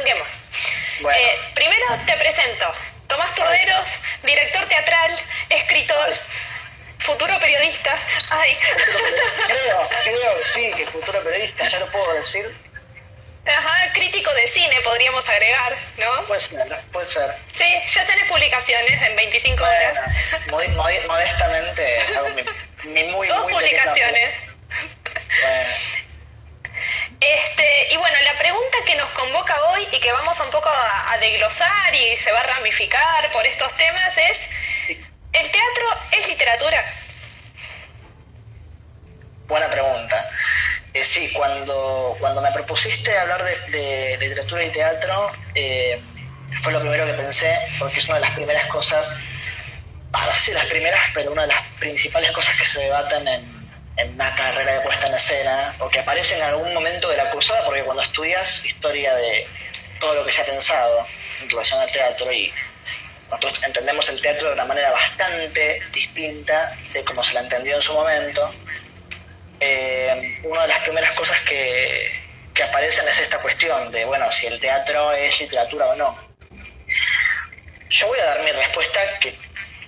arranquemos. Bueno. Primero te presento. Tomás Turderos, director teatral, escritor, futuro periodista. Ay. Creo, sí, que futuro periodista, ya lo puedo decir. Ajá, crítico de cine podríamos agregar, ¿no? Puede ser. Sí, ya tenés publicaciones en 25 horas. Bueno, modestamente hago mi muy, Dos muy publicaciones. Bueno. Y bueno, la pregunta que nos convoca hoy y que vamos un poco a desglosar y se va a ramificar por estos temas es: ¿el teatro es literatura? Buena pregunta. Sí, cuando me propusiste hablar de literatura y teatro, fue lo primero que pensé, porque es una de las primeras cosas, no sé si las primeras, pero una de las principales cosas que se debaten en una carrera de puesta en escena, o que aparece en algún momento de la cursada, porque cuando estudias historia de todo lo que se ha pensado en relación al teatro, y nosotros entendemos el teatro de una manera bastante distinta de como se la entendió en su momento, una de las primeras cosas que aparecen es esta cuestión de, bueno, si el teatro es literatura o no. Yo voy a dar mi respuesta, que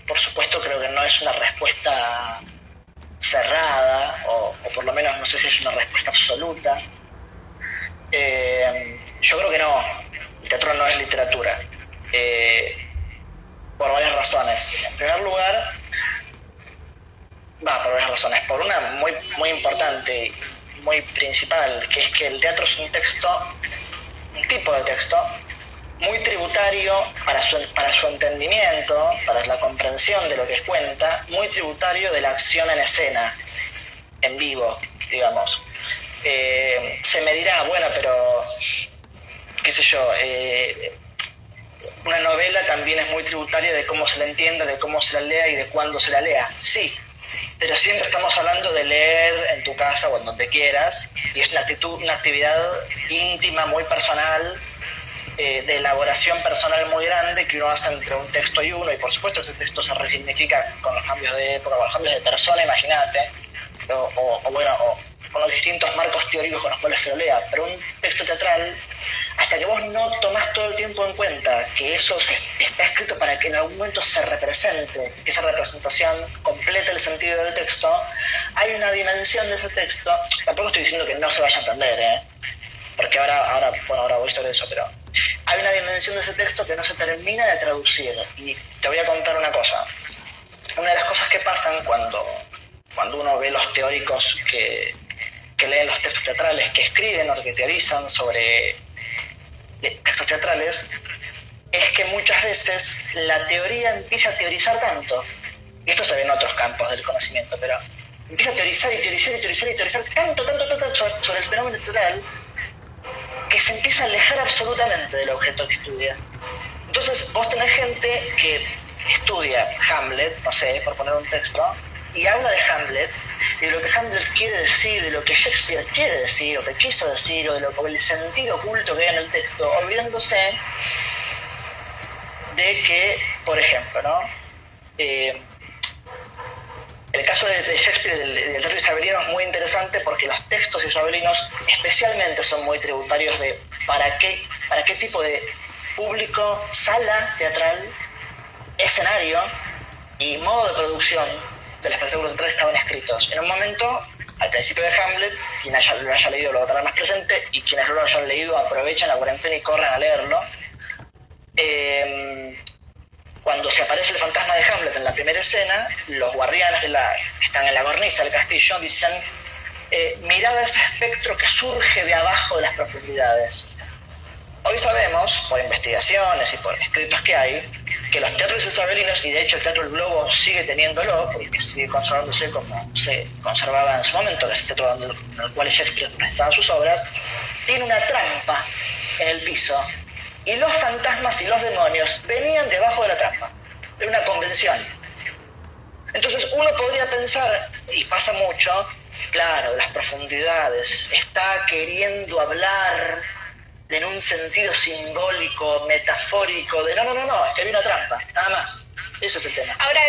por supuesto creo que no es una respuesta cerrada, o por lo menos no sé si es una respuesta absoluta. Yo creo que no, el teatro no es literatura, por varias razones. En primer lugar, por varias razones. Por una muy, muy importante, muy principal, que es que el teatro es un tipo de texto, muy tributario para su entendimiento, para la comprensión de lo que cuenta, muy tributario de la acción en escena, en vivo, digamos. Se me dirá, bueno, pero, qué sé yo, una novela también es muy tributaria de cómo se la entienda, de cómo se la lea y de cuándo se la lea. Sí, pero siempre estamos hablando de leer en tu casa o en donde quieras, y es una actividad íntima, muy personal, de elaboración personal muy grande, que uno hace entre un texto y uno, y por supuesto ese texto se resignifica con los cambios de época, con los cambios de persona, imagínate, o con los distintos marcos teóricos con los cuales se lo lea. Pero un texto teatral, hasta que vos no tomás todo el tiempo en cuenta que eso está escrito para que en algún momento se represente, que esa representación complete el sentido del texto, hay una dimensión de ese texto. Tampoco estoy diciendo que no se vaya a entender, porque ahora voy sobre eso, pero hay una dimensión de ese texto que no se termina de traducir. Y te voy a contar una cosa. Una de las cosas que pasan cuando uno ve los teóricos que leen los textos teatrales, que escriben o que teorizan sobre textos teatrales, es que muchas veces la teoría empieza a teorizar tanto, y esto se ve en otros campos del conocimiento, pero empieza a teorizar tanto sobre el fenómeno teatral, que se empieza a alejar absolutamente del objeto que estudia. Entonces vos tenés gente que estudia Hamlet, no sé, por poner un texto, y habla de Hamlet, y de lo que Hamlet quiere decir, de lo que Shakespeare quiere decir, o que quiso decir, o el sentido oculto que hay en el texto, olvidándose de que, por ejemplo, ¿no? El caso de Shakespeare del teatro isabelino es muy interesante, porque los textos isabelinos especialmente son muy tributarios de para qué tipo de público, sala teatral, escenario y modo de producción del espectáculo teatral estaban escritos. En un momento, al principio de Hamlet, quien lo haya leído lo va a tener más presente, y quienes no lo hayan leído aprovechen la cuarentena y corran a leerlo. Cuando se aparece el fantasma de Hamlet en la primera escena, los guardianes que están en la cornisa del castillo dicen: mirad a ese espectro que surge de abajo de las profundidades. Hoy sabemos, por investigaciones y por escritos que hay, que los teatros isabelinos, y de hecho el Teatro del Globo sigue teniéndolo, porque sigue conservándose como se conservaba en su momento, que es el teatro en el cual Shakespeare prestaba sus obras, tiene una trampa en el piso, y los fantasmas y los demonios venían debajo de la trampa, de una convención. Entonces uno podría pensar, y pasa mucho, claro, las profundidades, está queriendo hablar en un sentido simbólico, metafórico, de no, es que había una trampa, nada más. Ese es el tema. Ahora,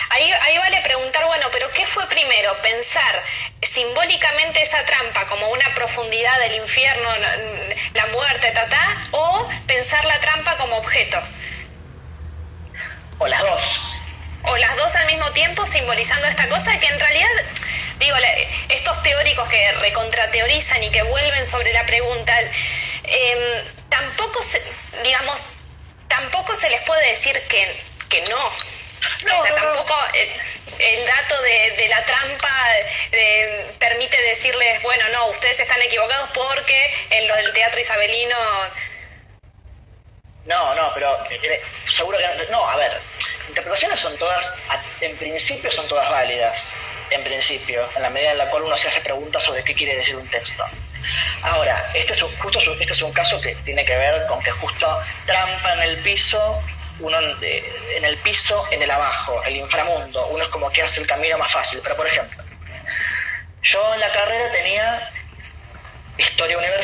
ahí vale preguntar, bueno, pero ¿qué fue primero? ¿Pensar simbólicamente esa trampa como una profundidad del infierno, la muerte, o como objeto. O las dos. O las dos al mismo tiempo, simbolizando esta cosa que en realidad, digo, estos teóricos que recontrateorizan y que vuelven sobre la pregunta, tampoco se les puede decir que no. No, o sea, no, tampoco el dato de la trampa permite decirles, bueno, no, ustedes están equivocados porque en lo del teatro isabelino... No, pero seguro que no. A ver, interpretaciones son todas, en principio son todas válidas, en principio, en la medida en la cual uno se hace preguntas sobre qué quiere decir un texto. Ahora, este es un caso que tiene que ver con que justo trampa en el piso, uno en el piso, en el abajo, el inframundo, uno es como que hace el camino más fácil. Pero por ejemplo, yo en la carrera tenía historia del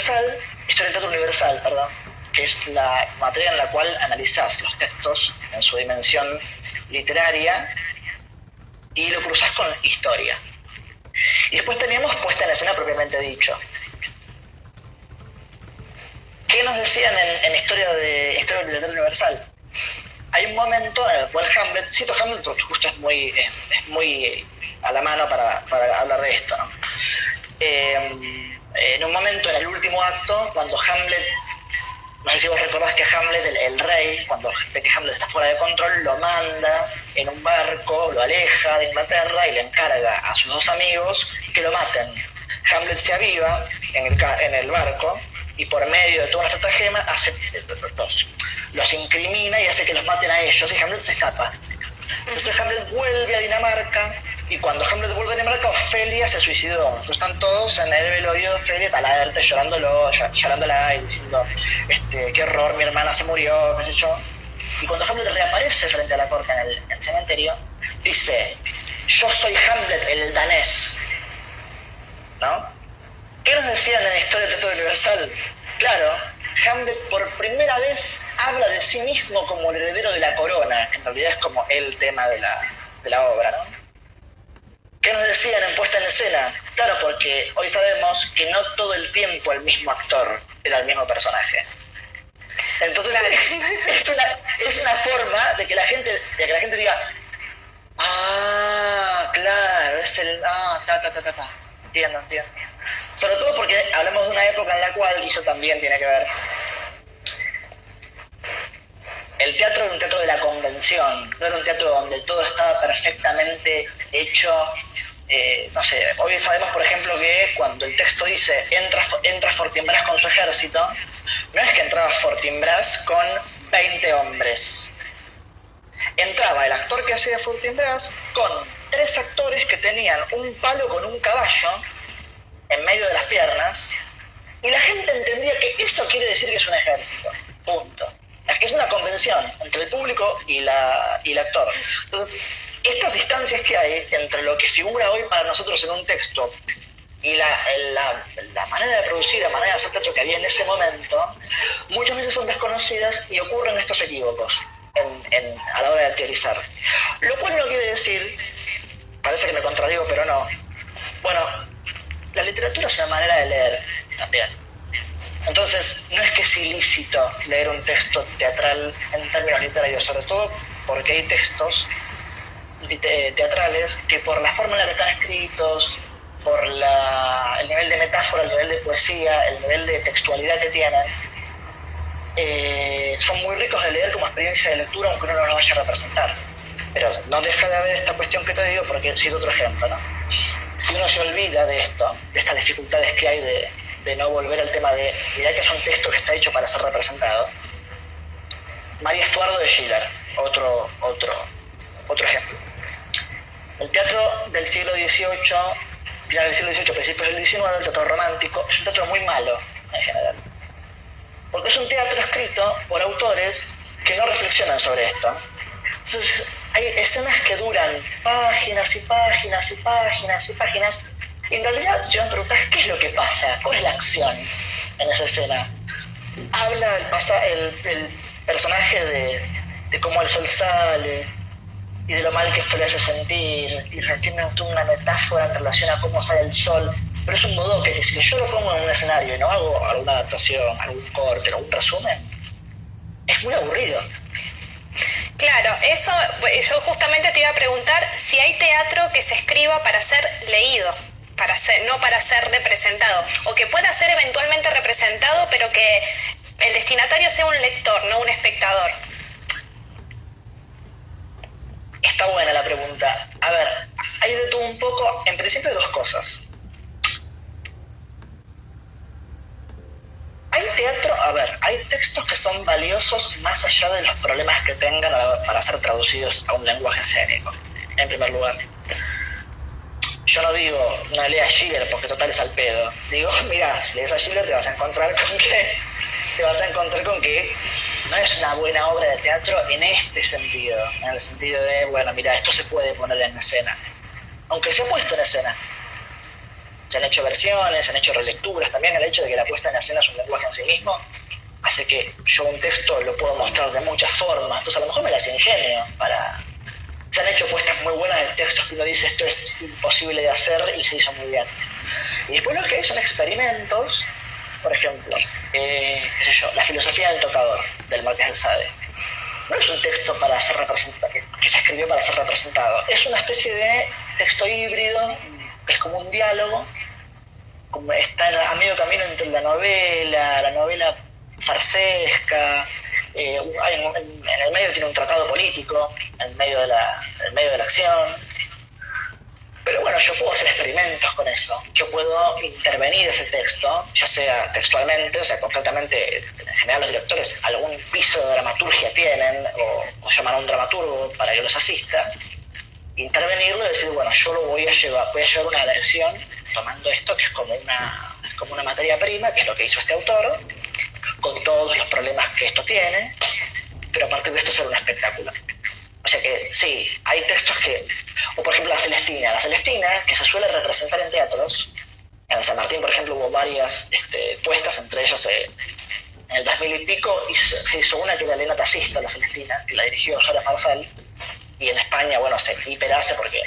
teatro universal, perdón, que es la materia en la cual analizás los textos en su dimensión literaria y lo cruzás con historia. Y después teníamos puesta en escena propiamente dicho. ¿Qué nos decían en historia del teatro universal? Hay un momento en el cual Hamlet, cito Hamlet porque justo es muy a la mano para hablar de esto, ¿no? En un momento, en el último acto, cuando Hamlet, no sé si vos recordás que Hamlet, el rey, cuando ve que Hamlet está fuera de control, lo manda en un barco, lo aleja de Inglaterra y le encarga a sus dos amigos que lo maten. Hamlet se aviva en el barco y por medio de toda una estratagema los incrimina y hace que los maten a ellos, y Hamlet se escapa. Entonces Hamlet vuelve a Dinamarca, y cuando Hamlet vuelve a Dinamarca, Ofelia se suicidó. Entonces están todos en el velorio de Ofelia, Talerte, llorándola y diciendo, qué horror, mi hermana se murió, qué sé yo. Y cuando Hamlet reaparece frente a la corte en el cementerio, dice, yo soy Hamlet el danés, ¿no? ¿Qué nos decían en la historia del teatro universal? Claro, Hamlet por primera vez habla de sí mismo como el heredero de la corona, que en realidad es como el tema de la obra, ¿no? ¿Qué nos decían en puesta en escena? Claro, porque hoy sabemos que no todo el tiempo el mismo actor era el mismo personaje. Entonces es una forma de que la gente diga, claro, es el entiendo. Sobre todo porque hablamos de una época en la cual, y eso también tiene que ver, el teatro era un teatro de la convención, no era un teatro donde todo estaba perfectamente hecho. No sé, hoy sabemos, por ejemplo, que cuando el texto dice entra Fortinbras con su ejército, no es que entraba Fortinbras con 20 hombres. Entraba el actor que hacía Fortinbras con 3 actores que tenían un palo con un caballo en medio de las piernas, y la gente entendía que eso quiere decir que es un ejército. Punto. Es una convención entre el público y el actor. Entonces, estas distancias que hay entre lo que figura hoy para nosotros en un texto y la manera de producir, la manera de hacer teatro que había en ese momento, muchas veces son desconocidas y ocurren estos equívocos a la hora de teorizar. Lo cual no quiere decir, parece que me contradigo, pero no. Bueno, la literatura es una manera de leer también. Entonces, no es que es ilícito leer un texto teatral en términos literarios, sobre todo porque hay textos teatrales que por la forma en la que están escritos, por el nivel de metáfora, el nivel de poesía, el nivel de textualidad que tienen, son muy ricos de leer como experiencia de lectura, aunque uno no los vaya a representar. Pero no deja de haber esta cuestión que te digo, porque cito otro ejemplo, ¿no? Si uno se olvida de esto, de estas dificultades que hay de no volver al tema de, mirá que es un texto que está hecho para ser representado, María Estuardo de Schiller, otro ejemplo. El teatro del siglo XVIII, final del siglo XVIII, principios del XIX, el teatro romántico, es un teatro muy malo en general. Porque es un teatro escrito por autores que no reflexionan sobre esto. Entonces, hay escenas que duran páginas y páginas y páginas y páginas, y en realidad, si vos me preguntás qué es lo que pasa, cuál es la acción en esa escena, habla el personaje de cómo el sol sale y de lo mal que esto le hace sentir, y tiene una metáfora en relación a cómo sale el sol, pero es un bodoque que si yo lo pongo en un escenario y no hago alguna adaptación, algún corte, algún resumen, es muy aburrido. Claro, eso yo justamente te iba a preguntar si hay teatro que se escriba para ser leído, no para ser representado, o que pueda ser eventualmente representado, pero que el destinatario sea un lector, no un espectador. Está buena la pregunta. A ver, hay de todo un poco. En principio hay dos cosas. Hay teatro, a ver, hay textos que son valiosos más allá de los problemas que tengan para ser traducidos a un lenguaje escénico, en primer lugar. Yo no digo, no leas Schiller porque total es al pedo. Digo, mira, si lees a Schiller te vas a encontrar con que no es una buena obra de teatro en este sentido, en el sentido de, bueno, mira, esto se puede poner en escena, aunque se ha puesto en escena. Se han hecho versiones, se han hecho relecturas, también el hecho de que la puesta en escena es un lenguaje en sí mismo hace que yo un texto lo puedo mostrar de muchas formas, entonces a lo mejor me las ingenio para... Se han hecho puestas muy buenas de textos que uno dice esto es imposible de hacer y se hizo muy bien. Y después lo que hay son experimentos, por ejemplo, qué sé yo, La filosofía del tocador, del Marqués de Sade. No es un texto para ser representado, que se escribió para ser representado, es una especie de texto híbrido, es como un diálogo, como está a medio camino entre la novela farsesca, en el medio tiene un tratado político, en medio de la acción. Pero bueno, yo puedo hacer experimentos con eso, yo puedo intervenir ese texto, ya sea textualmente, o sea, concretamente, en general los directores algún piso de dramaturgia tienen, o llaman a un dramaturgo para que los asista, intervenirlo y decir, bueno, yo voy a llevar una versión tomando esto que es como una materia prima, que es lo que hizo este autor, con todos los problemas que esto tiene, pero a partir de esto hacer un espectáculo. O sea que sí, hay textos que, o por ejemplo La Celestina, que se suele representar en teatros. En el San Martín, por ejemplo, hubo varias puestas, entre ellas en el 2000 y pico se hizo una que era Elena Tassista, La Celestina, que la dirigió Jorge Marsal. Y en España, bueno, se hiperhace porque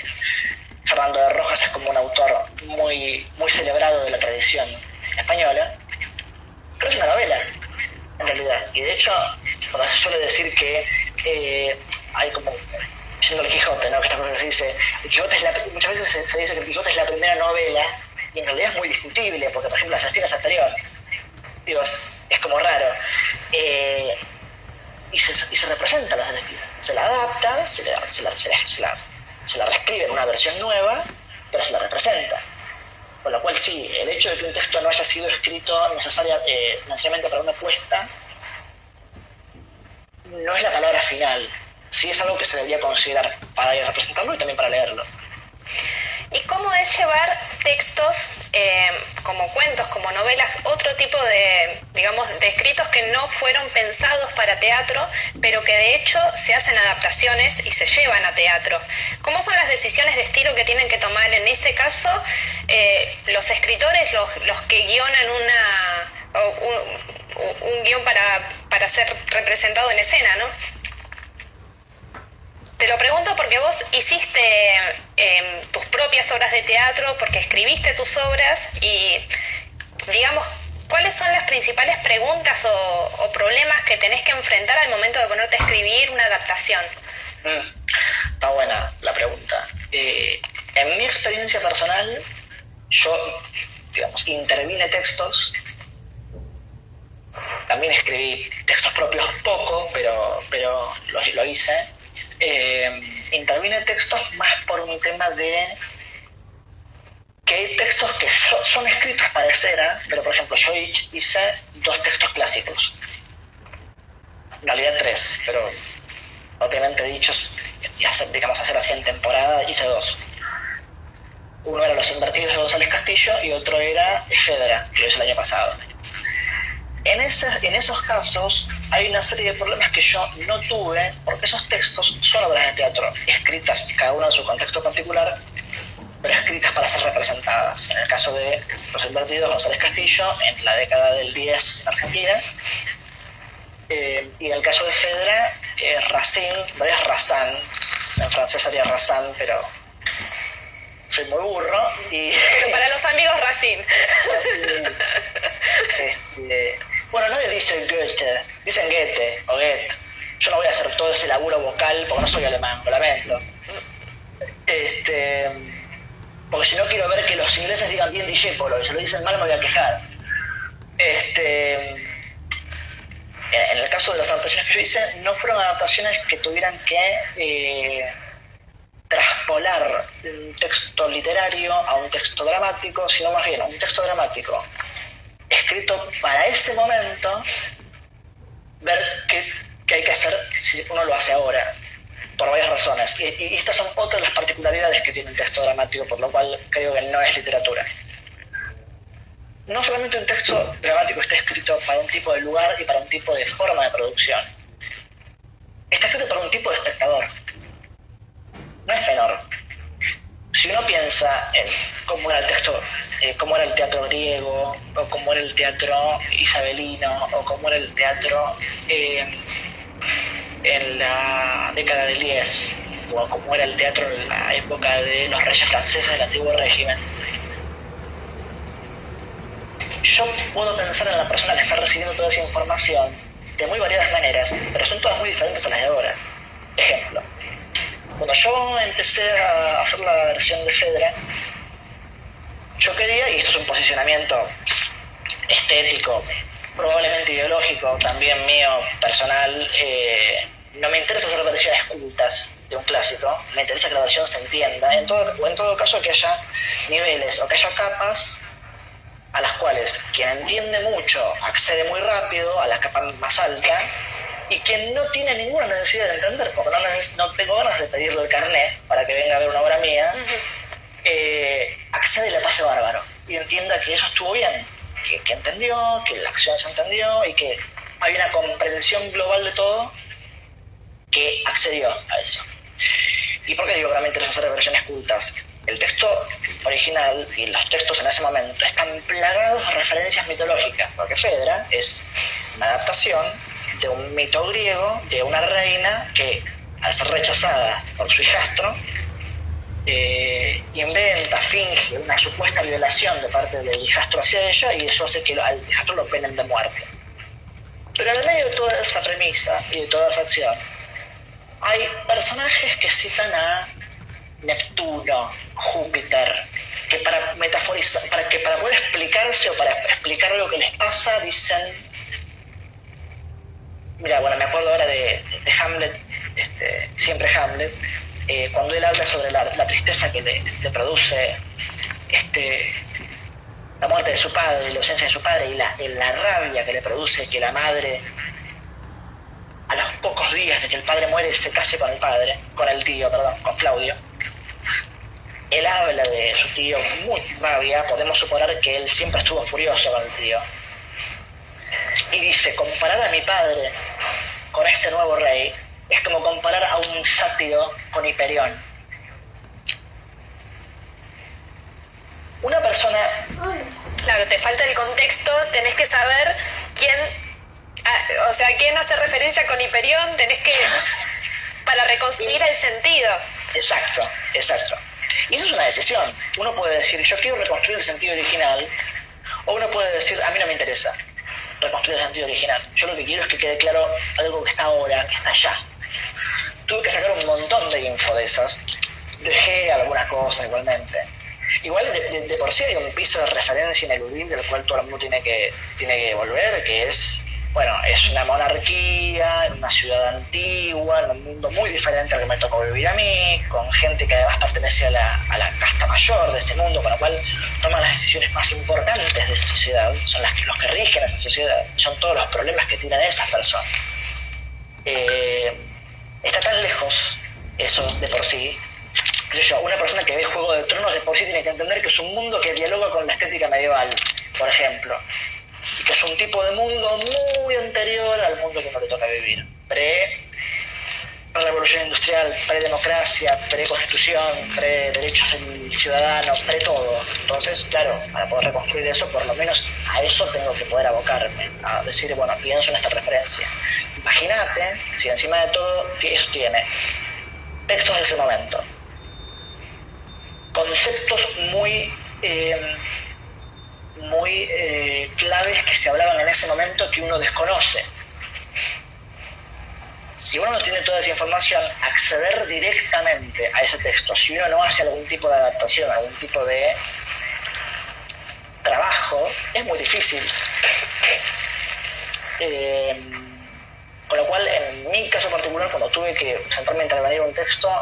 Fernando de Rojas es como un autor muy, muy celebrado de la tradición española, pero es una novela, en realidad. Y de hecho, bueno, se suele decir que hay como, yendo al Quijote, ¿no? Que esta cosa que se dice, muchas veces se dice que el Quijote es la primera novela, y en realidad es muy discutible, porque por ejemplo La Celestina es anterior. Digo, es como raro. Y se representa La Celestina. Se la adapta, se la reescribe en una versión nueva, pero se la representa. Con lo cual sí, el hecho de que un texto no haya sido escrito necesariamente para una puesta no es la palabra final. Sí es algo que se debería considerar para representarlo y también para leerlo. ¿Y cómo es llevar textos como cuentos, como novelas, otro tipo de, digamos, de escritos que no fueron pensados para teatro, pero que de hecho se hacen adaptaciones y se llevan a teatro? ¿Cómo son las decisiones de estilo que tienen que tomar en ese caso los escritores, los que guionan un guión para ser representado en escena, ¿no? Te lo pregunto porque vos hiciste tus propias obras de teatro, porque escribiste tus obras y, digamos, ¿cuáles son las principales preguntas o problemas que tenés que enfrentar al momento de ponerte a escribir una adaptación? Está buena la pregunta. En mi experiencia personal, yo, digamos, intervine textos, también escribí textos propios poco, pero lo hice. Intervine textos más por un tema de que hay textos que son escritos para escena, pero por ejemplo yo hice 2 textos clásicos, en realidad 3, pero obviamente dichos, digamos hacer así en temporada, hice 2. Uno era Los Invertidos de González Castillo y otro era Efedra, que lo hice el año pasado. En esos casos hay una serie de problemas que yo no tuve, porque esos textos son obras de teatro, escritas cada una en su contexto particular, pero escritas para ser representadas. En el caso de Los Invertidos, González Castillo, en la década del 10 en Argentina, y en el caso de Fedra, Racine, es Razin, en francés sería Razin, pero soy muy burro. Para los amigos Racine. Bueno, nadie dice Goethe, dicen Goethe o Goethe. hacer todo ese laburo vocal, porque no soy alemán, lo lamento. Porque si no quiero ver que los ingleses digan bien Discepolo, y si lo dicen mal me voy a quejar. En el caso de las adaptaciones que yo hice, no fueron adaptaciones que tuvieran que traspolar un texto literario a un texto dramático, sino más bien un texto dramático escrito para ese momento, ver qué hay que hacer si uno lo hace ahora, por varias razones. Y estas son otras de las particularidades que tiene un texto dramático, por lo cual creo que no es literatura. No solamente un texto dramático está escrito para un tipo de lugar y para un tipo de forma de producción. Está escrito para un tipo de espectador. No es menor. Si uno piensa en cómo era el texto, cómo era el teatro griego, o cómo era el teatro isabelino, o cómo era el teatro en la década del 10, o cómo era el teatro en la época de los reyes franceses del antiguo régimen, yo puedo pensar en la persona que está recibiendo toda esa información de muy variadas maneras, pero son todas muy diferentes a las de ahora. Ejemplo, cuando yo empecé a hacer la versión de Fedra, yo quería, y esto es un posicionamiento estético, probablemente ideológico, también mío, personal, no me interesa hacer versiones cultas de un clásico, me interesa que la versión se entienda, en todo caso que haya niveles o que haya capas a las cuales quien entiende mucho accede muy rápido a la capa más alta, y quien no tiene ninguna necesidad de entender, porque no tengo ganas de pedirle el carnet para que venga a ver una obra mía, accede y le pase bárbaro, y entienda que eso estuvo bien, que entendió, que la acción se entendió, y que hay una comprensión global de todo que accedió a eso. ¿Y por qué digo que no me interesa hacer versiones cultas? El texto original y los textos en ese momento están plagados de referencias mitológicas, porque Fedra es una adaptación de un mito griego de una reina que, al ser rechazada por su hijastro, inventa, finge una supuesta violación de parte del hijastro hacia ella, y eso hace que al hijastro lo penen de muerte. Pero en medio de toda esa premisa y de toda esa acción, hay personajes que citan a Neptuno, Júpiter, que para metaforizar, para poder explicarse o para explicar lo que les pasa, dicen... Mira, bueno, me acuerdo ahora de Hamlet, siempre Hamlet, cuando él habla sobre la tristeza que le produce la muerte de su padre, la ausencia de su padre, y la rabia que le produce que la madre, a los pocos días de que el padre muere, se case con el tío, con Claudio. Él habla de su tío muy rabia, podemos suponer que él siempre estuvo furioso con el tío. Y dice, comparar a mi padre con este nuevo rey es como comparar a un sátiro con Hiperión. Una persona... Claro, te falta el contexto, tenés que saber quién hace referencia con Hiperión, tenés que... para reconstruir el sentido. Exacto. Y eso es una decisión. Uno puede decir, yo quiero reconstruir el sentido original, o uno puede decir, a mí no me interesa reconstruir el sentido original. Yo lo que quiero es que quede claro algo que está ahora, que está allá. Tuve que sacar un montón de info de esas. Dejé alguna cosa igualmente. Igual de por sí hay un piso de referencia ineludible del cual todo el mundo tiene que volver, que es, bueno, es una monarquía en una ciudad antigua, en un mundo muy diferente al que me tocó vivir a mí, con gente que además pertenece a la casta mayor de ese mundo, con lo cual toman las decisiones más importantes de esa sociedad, son los que rigen esa sociedad, son todos los problemas que tienen esas personas. Está tan lejos eso de por sí. Una persona que ve Juego de Tronos de por sí tiene que entender que es un mundo que dialoga con la estética medieval, por ejemplo, y que es un tipo de mundo muy anterior al mundo que no le toca vivir. Pre-revolución industrial, pre-democracia, pre-constitución, pre-derechos del ciudadano, pre-todo. Entonces, claro, para poder reconstruir eso, por lo menos a eso tengo que poder abocarme, a decir, bueno, pienso en esta referencia. Imagínate si encima de todo eso tiene textos de ese momento, conceptos muy claves que se hablaban en ese momento que uno desconoce. Si si uno no tiene toda esa información, acceder directamente a ese texto, si uno no hace algún tipo de adaptación, algún tipo de trabajo, es muy difícil. Con lo cual, en mi caso particular, cuando tuve que sentarme a intervenir un texto,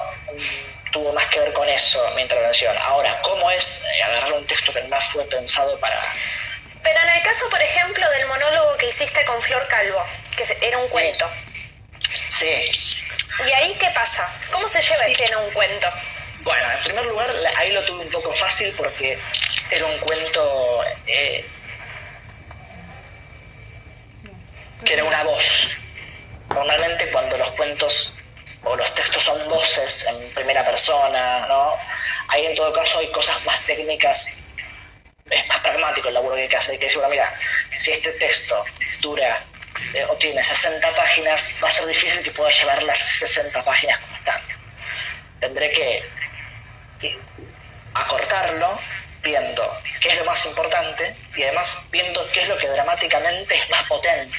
tuvo más que ver con eso mi intervención. Ahora, ¿cómo es agarrar un texto que no fue pensado para...? Pero en el caso, por ejemplo, del monólogo que hiciste con Flor Calvo, que era un cuento. Sí. ¿Y ahí qué pasa? ¿Cómo se lleva escena un cuento? Bueno, en primer lugar, ahí lo tuve un poco fácil porque era un cuento que era una voz. Normalmente cuando los cuentos o los textos son voces en primera persona, ¿no? Ahí en todo caso hay cosas más técnicas, es más pragmático el laburo que hay que hacer. Hay que decir, bueno, mira, si este texto dura o tiene 60 páginas, va a ser difícil que pueda llevar las 60 páginas como están. Tendré que acortarlo viendo qué es lo más importante y además viendo qué es lo que dramáticamente es más potente.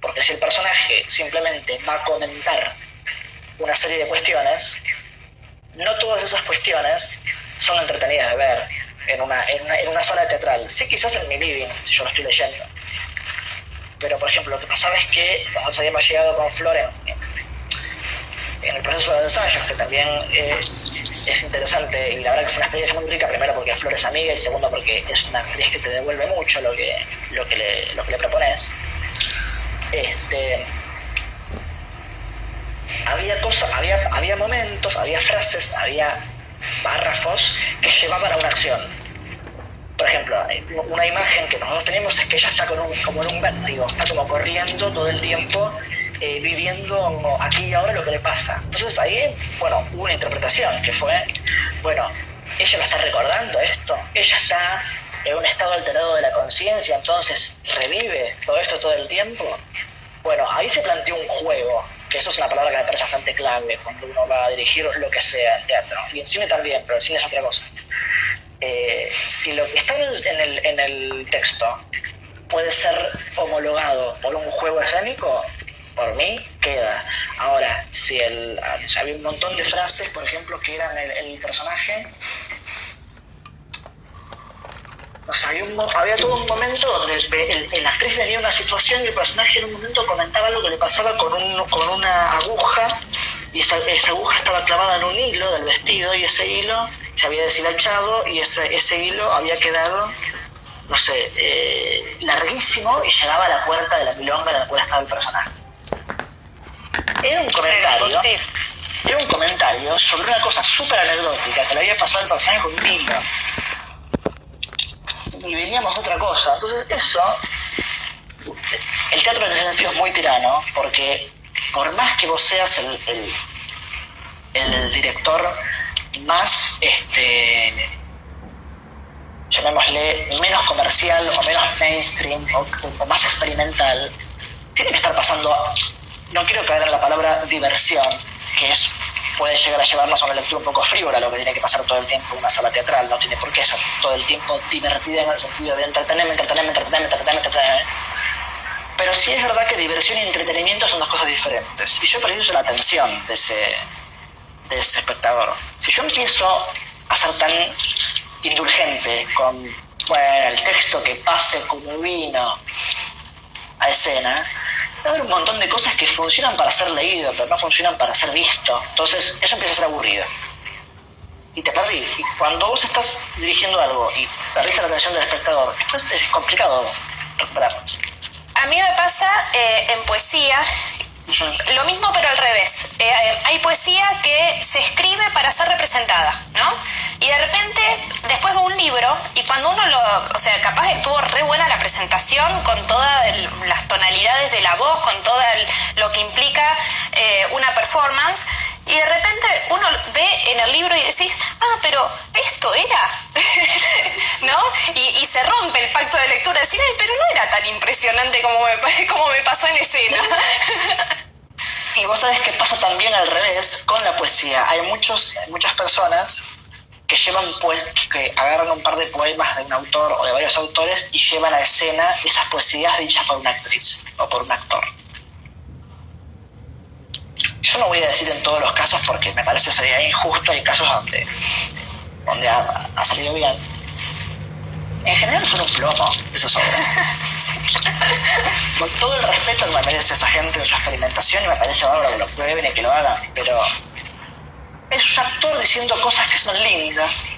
Porque si el personaje simplemente va a comentar una serie de cuestiones, no todas esas cuestiones son entretenidas de ver en una sala teatral. Sí, quizás en mi living, si yo lo estoy leyendo. Pero, por ejemplo, lo que pasaba es que nosotros habíamos llegado con Flor en el proceso de ensayos, que también es interesante, y la verdad que fue una experiencia muy rica, primero porque Flor es amiga y segundo porque es una actriz que te devuelve mucho lo que le propones. Había momentos, había frases, había párrafos que llevaban a una acción. Por ejemplo, una imagen que nosotros tenemos es que ella está como en un vértigo, está como corriendo todo el tiempo, viviendo aquí y ahora lo que le pasa. Entonces ahí, bueno, hubo una interpretación que fue, bueno, ella lo está recordando esto, ella está en un estado alterado de la conciencia, entonces revive todo esto todo el tiempo. Bueno, ahí se planteó un juego, que eso es una palabra que me parece bastante clave cuando uno va a dirigir lo que sea en teatro, y en cine también, pero el cine es otra cosa. Si lo que está en el texto puede ser homologado por un juego escénico, por mí queda. Ahora, si había un montón de frases, por ejemplo, que eran el personaje, o sea, había todo un momento donde la actriz venía una situación y el personaje en un momento comentaba lo que le pasaba con una aguja, y esa aguja estaba clavada en un hilo del vestido y ese hilo se había deshilachado y ese hilo había quedado, no sé, larguísimo y llegaba a la puerta de la milonga en la cual estaba el personaje. Era un comentario sobre una cosa súper anecdótica que le había pasado al personaje con un hilo. Y veníamos a otra cosa. Entonces eso, el teatro en ese sentido es muy tirano, porque por más que vos seas el director más, llamémosle, menos comercial o menos mainstream o más experimental, tiene que estar pasando, no quiero caer en la palabra diversión, que puede llegar a llevarnos a una lectura un poco frívola, lo que tiene que pasar todo el tiempo en una sala teatral, no tiene por qué ser todo el tiempo divertida en el sentido de entretenerme. Pero sí es verdad que diversión y entretenimiento son dos cosas diferentes, y yo preciso la atención de ese espectador. Si yo empiezo a ser tan indulgente con, bueno, el texto que pase como vino a escena, va a haber un montón de cosas que funcionan para ser leído, pero no funcionan para ser visto. Entonces eso empieza a ser aburrido. Y te perdí. Y cuando vos estás dirigiendo algo y perdiste la atención del espectador, después es complicado recuperar. A mí me pasa en poesía lo mismo, pero al revés. Hay poesía que se escribe para ser representada, ¿no? Y de repente después va un libro y cuando uno o sea, capaz estuvo re buena la presentación con todas las tonalidades de la voz, con todo lo que implica una performance, y de repente uno ve en el libro y decís, pero esto era, ¿no? Y se rompe el pacto de lectura, decir, pero no era tan impresionante como me pasó en escena. Y vos sabés que pasa también al revés con la poesía. Hay muchas personas que que agarran un par de poemas de un autor o de varios autores y llevan a escena esas poesías dichas por una actriz o por un actor. yo no voy a decir en todos los casos porque me parece sería injusto, hay casos donde ha salido bien. En general son un plomo esas obras. Con todo el respeto que me merece esa gente en su experimentación, y me parece bárbaro que lo prueben y que lo hagan, pero es un actor diciendo cosas que son lindas,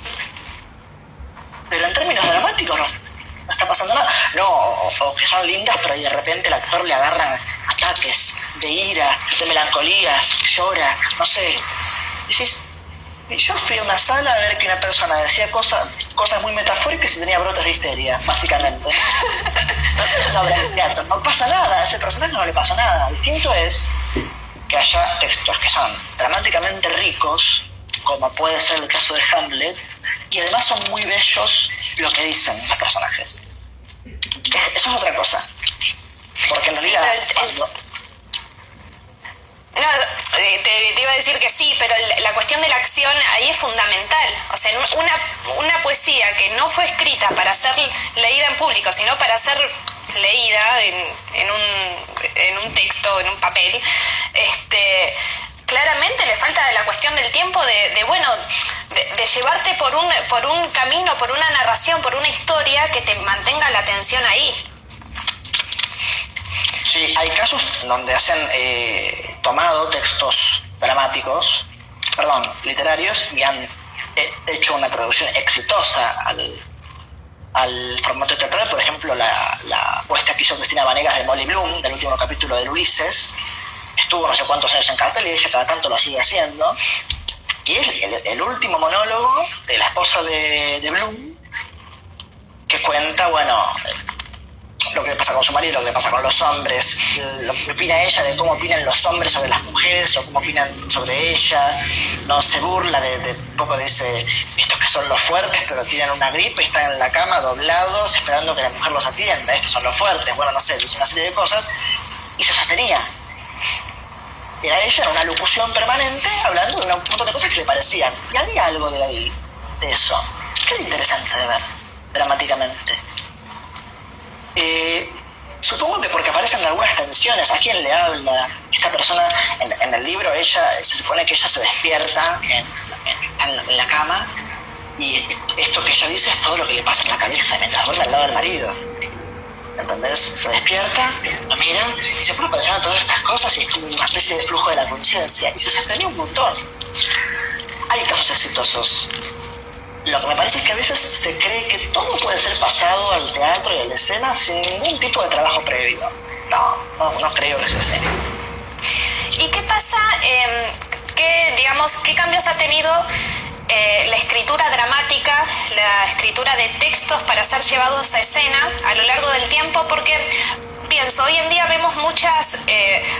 pero en términos dramáticos no está pasando nada. No, o que son lindas, pero de repente el actor le agarran ataques de ira, de melancolía, llora, no sé. Decís, y yo fui a una sala a ver que una persona decía cosas muy metafóricas y tenía brotes de histeria, básicamente. Es una obra de teatro, no pasa nada, a ese personaje no le pasó nada. Distinto es que haya textos que son dramáticamente ricos, como puede ser el caso de Hamlet, y además son muy bellos lo que dicen los personajes. Eso es otra cosa. Porque en realidad... No, te iba a decir que sí, pero la cuestión de la acción ahí es fundamental. O sea, una poesía que no fue escrita para ser leída en público, sino para ser leída en un texto, en un papel, claramente le falta la cuestión del tiempo de llevarte por un camino, por una narración, por una historia que te mantenga la atención ahí. Sí, hay casos donde hacen tomado textos dramáticos, literarios, y han hecho una traducción exitosa al formato teatral. Por ejemplo, la puesta que hizo Cristina Vanegas de Molly Bloom, del último capítulo de Ulises, estuvo no sé cuántos años en cartel y ella cada tanto lo sigue haciendo. Y es el último monólogo de la esposa de Bloom, que cuenta, lo que pasa con su marido, lo que pasa con los hombres, lo que opina ella de cómo opinan los hombres sobre las mujeres o cómo opinan sobre ella. No se burla de poco, dice, estos que son los fuertes pero tienen una gripe, están en la cama doblados esperando que la mujer los atienda, estos son los fuertes, no sé, dice una serie de cosas, y se sostenía. Era ella en una locución permanente hablando de un montón de cosas que le parecían, y había algo de eso que era interesante de ver dramáticamente. Supongo que porque aparecen algunas tensiones. ¿A quién le habla? Esta persona, en el libro, ella se supone que ella se despierta en la cama, y esto que ella dice es todo lo que le pasa en la cabeza mientras duerme al lado del marido. ¿Entendés? Se despierta, lo mira y se pone a pensar en todas estas cosas, y es como una especie de flujo de la conciencia, y se sostenía un montón. Hay casos exitosos. Lo que me parece es que a veces se cree que todo puede ser pasado al teatro y a la escena sin ningún tipo de trabajo previo. No creo que sea así. ¿Y qué pasa? ¿Qué cambios ha tenido la escritura dramática, la escritura de textos para ser llevados a escena a lo largo del tiempo? Porque pienso, hoy en día vemos muchas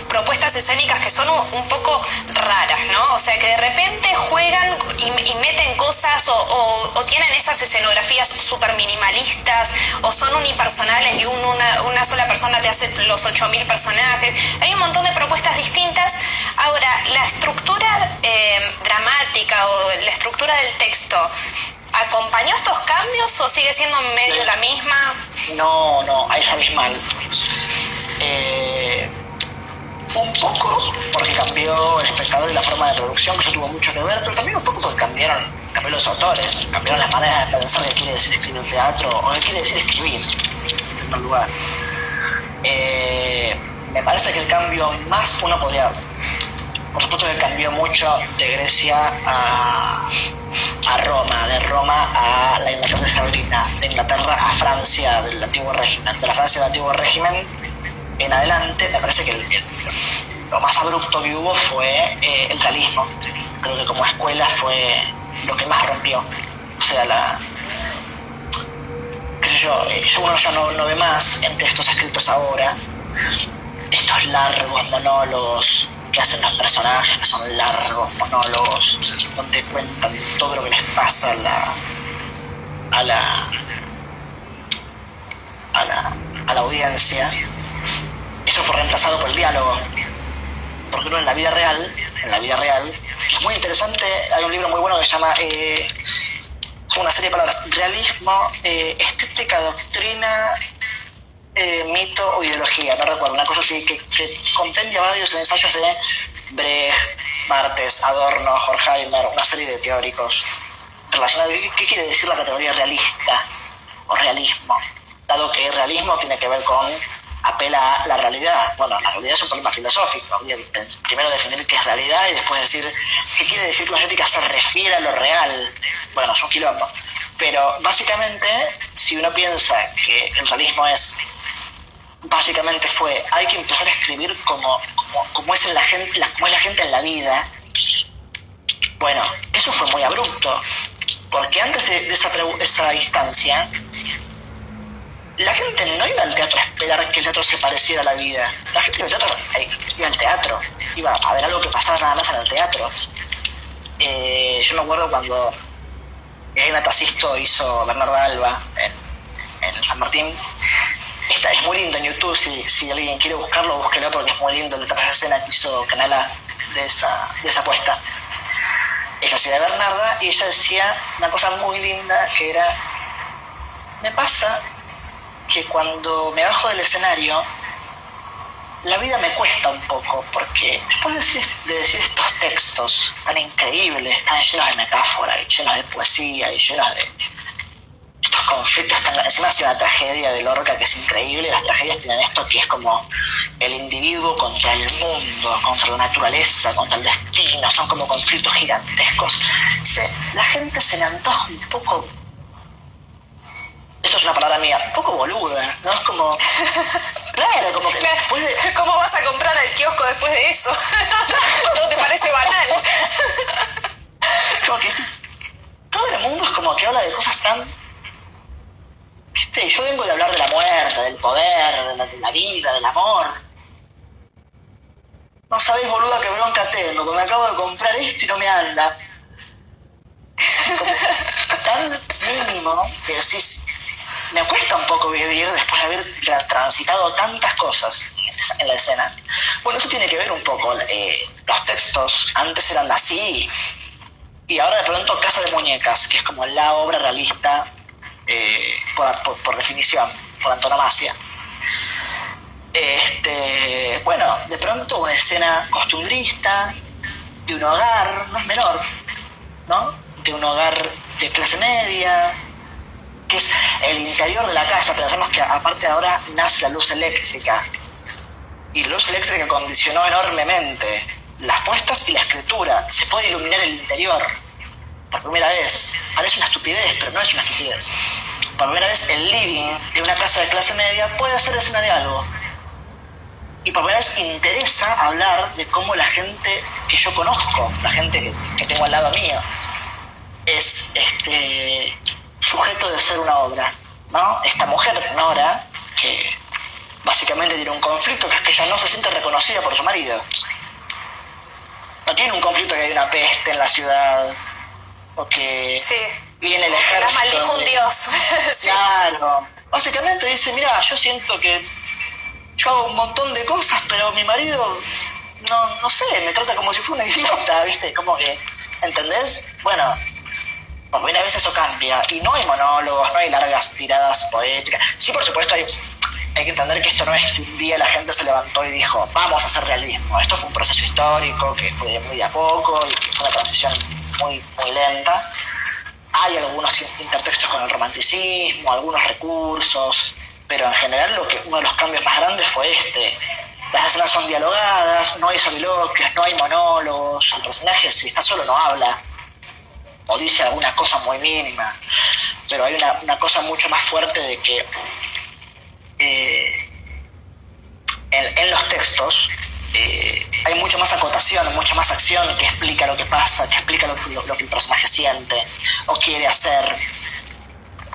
propuestas escénicas que son un poco raras, ¿no? O sea, que de repente juegan y meten cosas o tienen esas escenografías súper minimalistas, o son unipersonales y una sola persona te hace los 8.000 personajes. Hay un montón de propuestas distintas. Ahora, la estructura dramática o la estructura del texto, ¿acompañó estos cambios o sigue siendo medio la misma? No, ahí es abismal. Un poco porque cambió el espectador y la forma de producción, que eso tuvo mucho que ver, pero también un poco porque cambió los autores, cambiaron las maneras de pensar qué quiere decir escribir teatro o qué quiere decir escribir en primer lugar. Me parece que el cambio más uno podría... Por supuesto que cambió mucho de Grecia a Roma, de Roma a la Inglaterra de Sabrina, de Inglaterra a Francia del antiguo régimen, de la Francia del antiguo régimen en adelante. Me parece que lo más abrupto que hubo fue el realismo. Creo que como escuela fue lo que más rompió. O sea, uno ya no ve más en textos escritos ahora estos largos monólogos que hacen los personajes, que son largos monólogos donde cuentan todo lo que les pasa a la audiencia. Eso fue reemplazado por el diálogo, porque uno en la vida real, es muy interesante. Hay un libro muy bueno que se llama una serie de palabras: realismo, estética, doctrina, mito o ideología, no recuerdo, una cosa así, que compendia varios ensayos de Brecht, Barthes, Adorno, Horkheimer, una serie de teóricos relacionados. ¿Qué quiere decir la categoría realista o realismo? Dado que realismo tiene que ver con apela a la realidad. Bueno, la realidad es un problema filosófico. Habría que primero definir qué es realidad y después decir qué quiere decir que la ética se refiere a lo real. Bueno, es un quilombo. Pero básicamente, si uno piensa que el realismo básicamente hay que empezar a escribir como es la gente en la vida. Bueno, eso fue muy abrupto, porque antes de esa instancia, la gente no iba al teatro a esperar que el teatro se pareciera a la vida. La gente iba al teatro, iba a ver algo que pasaba nada más en el teatro. Yo me acuerdo cuando Elena Tassisto hizo Bernarda Alba en San Martín. Es muy lindo en YouTube, si alguien quiere buscarlo, búsquelo, porque es muy lindo el tras escena que hizo Canala de esa puesta. Ella hacía de Bernarda y ella decía una cosa muy linda que era: me pasa que cuando me bajo del escenario, la vida me cuesta un poco, porque después de decir estos textos tan increíbles, tan llenos de metáfora y llenos de poesía y llenos de estos conflictos, encima hace una tragedia de Lorca que es increíble. Las tragedias tienen esto que es como el individuo contra el mundo, contra la naturaleza, contra el destino, son como conflictos gigantescos. La gente se le antoja un poco, esto es una palabra mía, un poco boluda, ¿no? Es como, claro, como que después de... ¿Cómo vas a comprar al kiosco después de eso? Todo te parece banal. Como que todo el mundo es como que habla de cosas tan... Yo vengo de hablar de la muerte, del poder, de la vida, del amor. No sabéis, boluda, qué bronca tengo, que me acabo de comprar esto y no me anda. Como tan mínimo que decís, me cuesta un poco vivir después de haber transitado tantas cosas en la escena. Bueno, eso tiene que ver un poco. Los textos antes eran así, y ahora de pronto Casa de Muñecas, que es como la obra realista por definición, por antonomasia. Bueno, de pronto una escena costumbrista de un hogar, no es menor, ¿no? De un hogar de clase media, que es el interior de la casa. Pensamos que aparte ahora nace la luz eléctrica, y la luz eléctrica condicionó enormemente las puestas y la escritura. Se puede iluminar el interior por primera vez. Parece una estupidez, pero no es una estupidez. Por primera vez el living de una casa de clase media puede ser escena de algo. Y por primera vez interesa hablar de cómo la gente que yo conozco, la gente que tengo al lado mío, es sujeto de ser una obra, ¿no? Esta mujer, Nora, que básicamente tiene un conflicto, que es que ella no se siente reconocida por su marido. No tiene un conflicto que hay una peste en la ciudad, o que viene el ejército. La maldijo un dios. Sí. Claro. Básicamente dice, mira, yo siento que yo hago un montón de cosas, pero mi marido, no sé, me trata como si fuera una idiota, ¿viste? Como que, ¿entendés? Bueno, por primera vez eso cambia, y no hay monólogos, no hay largas tiradas poéticas. Sí, por supuesto, hay que entender que esto no es que un día la gente se levantó y dijo, vamos a hacer realismo. Esto fue un proceso histórico que fue muy de a poco y que fue una transición muy, muy lenta. Hay algunos intertextos con el romanticismo, algunos recursos, pero en general uno de los cambios más grandes fue Las escenas son dialogadas, no hay soliloquios, no hay monólogos, el personaje si está solo no habla, o dice alguna cosa muy mínima, pero hay una cosa mucho más fuerte de que en los textos hay mucho más acotación, mucha más acción que explica lo que pasa, que explica lo que el personaje siente o quiere hacer,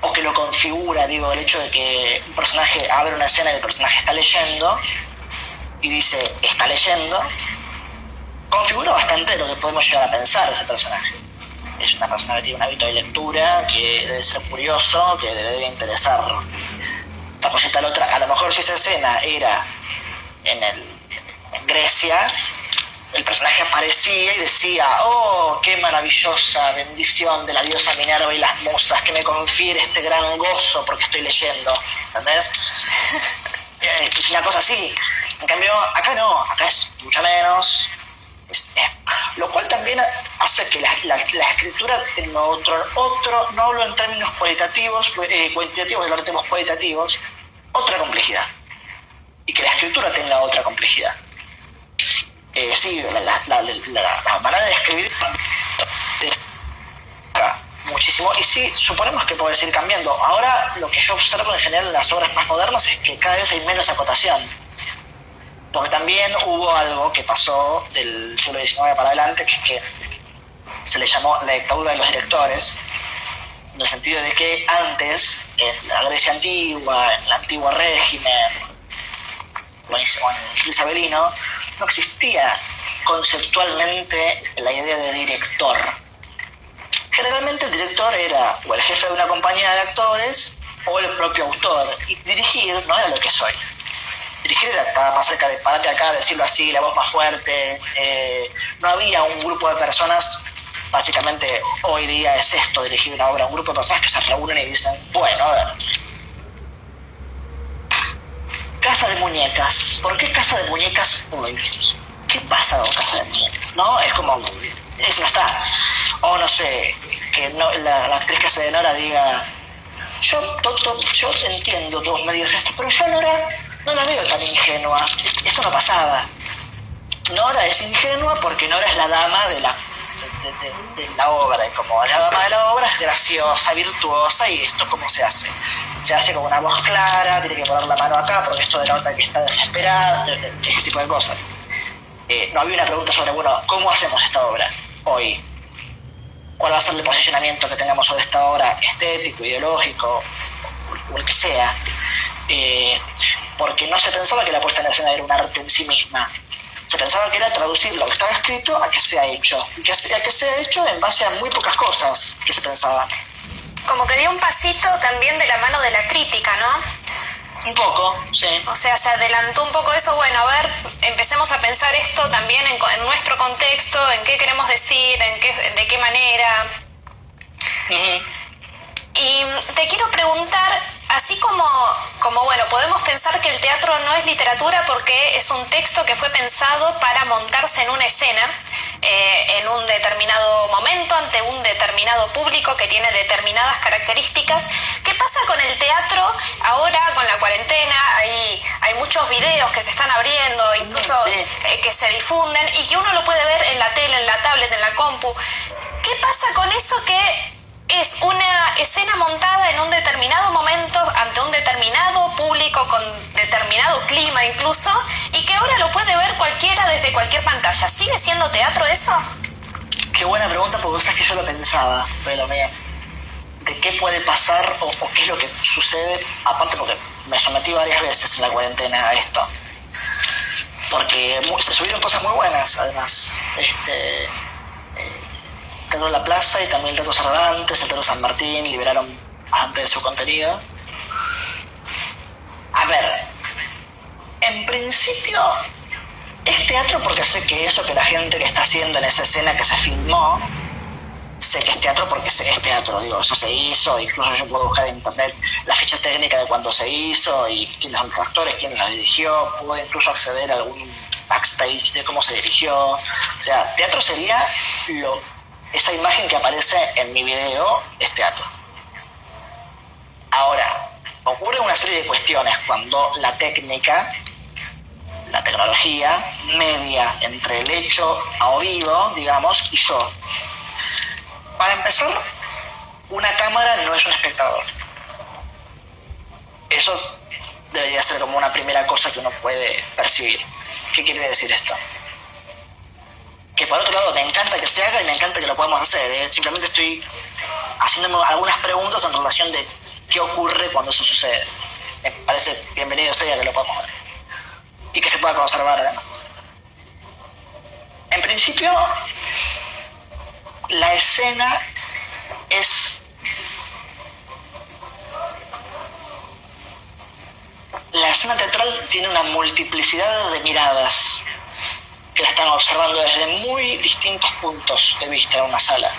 o que lo configura. Digo, el hecho de que un personaje abre una escena y el personaje está leyendo y dice, está leyendo, configura bastante lo que podemos llegar a pensar de ese personaje. Es una persona que tiene un hábito de lectura, que debe ser curioso, que le debe interesar esta cosita la otra. A lo mejor si esa escena era en Grecia, el personaje aparecía y decía, oh, qué maravillosa bendición de la diosa Minerva y las musas que me confiere este gran gozo porque estoy leyendo, ¿entendés? Es una cosa así. En cambio, acá no, acá es mucho menos. también hace que la escritura tenga otro, no hablo en términos cuantitativos, hablo en términos cualitativos, otra complejidad. Y que la escritura tenga otra complejidad. Sí, la manera de escribir muchísimo, y sí, suponemos que puede seguir cambiando. Ahora, lo que yo observo en general en las obras más modernas es que cada vez hay menos acotación. Porque también hubo algo que pasó del siglo XIX para adelante, que es que se le llamó la dictadura de los directores, en el sentido de que antes, en la Grecia antigua, en el antiguo régimen, o en el isabelino, no existía conceptualmente la idea de director. Generalmente el director era o el jefe de una compañía de actores o el propio autor, y dirigir no era lo que soy. Dirigir estaba más cerca de parate acá, decirlo así, la voz más fuerte. No había un grupo de personas, básicamente hoy día es esto, dirigir una obra, un grupo de personas que se reúnen y dicen, bueno, a ver, Casa de Muñecas, ¿por qué Casa de Muñecas hoy? ¿Qué pasa con Casa de Muñecas? ¿No? Es como, eso no está. O no sé, que no, la actriz que hace de Nora diga, yo entiendo, todos me digas esto, pero yo Nora no la veo tan ingenua. Esto no pasaba. Nora es ingenua porque Nora es la dama de la obra, y como la dama de la obra es graciosa, virtuosa, y esto cómo se hace. Se hace con una voz clara, tiene que poner la mano acá porque esto denota que está desesperada, ese tipo de cosas. No había una pregunta sobre, bueno, ¿cómo hacemos esta obra hoy? ¿Cuál va a ser el posicionamiento que tengamos sobre esta obra, estético, ideológico, o el que sea? Porque no se pensaba que la puesta en escena era un arte en sí misma. Se pensaba que era traducir lo que estaba escrito a que sea hecho. Y que sea hecho en base a muy pocas cosas que se pensaba. Como que dio un pasito también de la mano de la crítica, ¿no? Un poco, sí. O sea, se adelantó un poco eso. Bueno, a ver, empecemos a pensar esto también en nuestro contexto, en qué queremos decir, de qué manera. Y te quiero preguntar, así como bueno, podemos pensar que el teatro no es literatura porque es un texto que fue pensado para montarse en una escena, en un determinado momento, ante un determinado público que tiene determinadas características. ¿Qué pasa con el teatro ahora, con la cuarentena? Hay muchos videos que se están abriendo, incluso que se difunden, y que uno lo puede ver en la tele, en la tablet, en la compu. ¿Qué pasa con eso que es una escena montada en un determinado momento ante un determinado público con determinado clima incluso, y que ahora lo puede ver cualquiera desde cualquier pantalla? ¿Sigue siendo teatro eso? Qué buena pregunta, porque vos sabés que yo lo pensaba, pero mía, de qué puede pasar o qué es lo que sucede, aparte porque me sometí varias veces en la cuarentena a esto, porque se subieron cosas muy buenas, además. Teatro La Plaza y también el Teatro Cervantes, el Teatro San Martín liberaron bastante de su contenido. A ver, en principio es teatro porque sé que eso que la gente que está haciendo en esa escena que se filmó, sé que es teatro porque es teatro, digo, eso se hizo, incluso yo puedo buscar en internet la ficha técnica de cuando se hizo y quiénes son los actores, quién la dirigió, puedo incluso acceder a algún backstage de cómo se dirigió. O sea, teatro sería esa imagen que aparece en mi video, es teatro. Ahora, ocurre una serie de cuestiones cuando la técnica, la tecnología, media entre el hecho a vivo, digamos, y yo. Para empezar, una cámara no es un espectador. Eso debería ser como una primera cosa que uno puede percibir. ¿Qué quiere decir esto? Que por otro lado me encanta que se haga y me encanta que lo podamos hacer, Simplemente estoy haciéndome algunas preguntas en relación de qué ocurre cuando eso sucede. Me parece bienvenido sea que lo podamos ver y que se pueda conservar además. En principio, la escena es la escena teatral tiene una multiplicidad de miradas que la están observando desde muy distintos puntos de vista en una sala.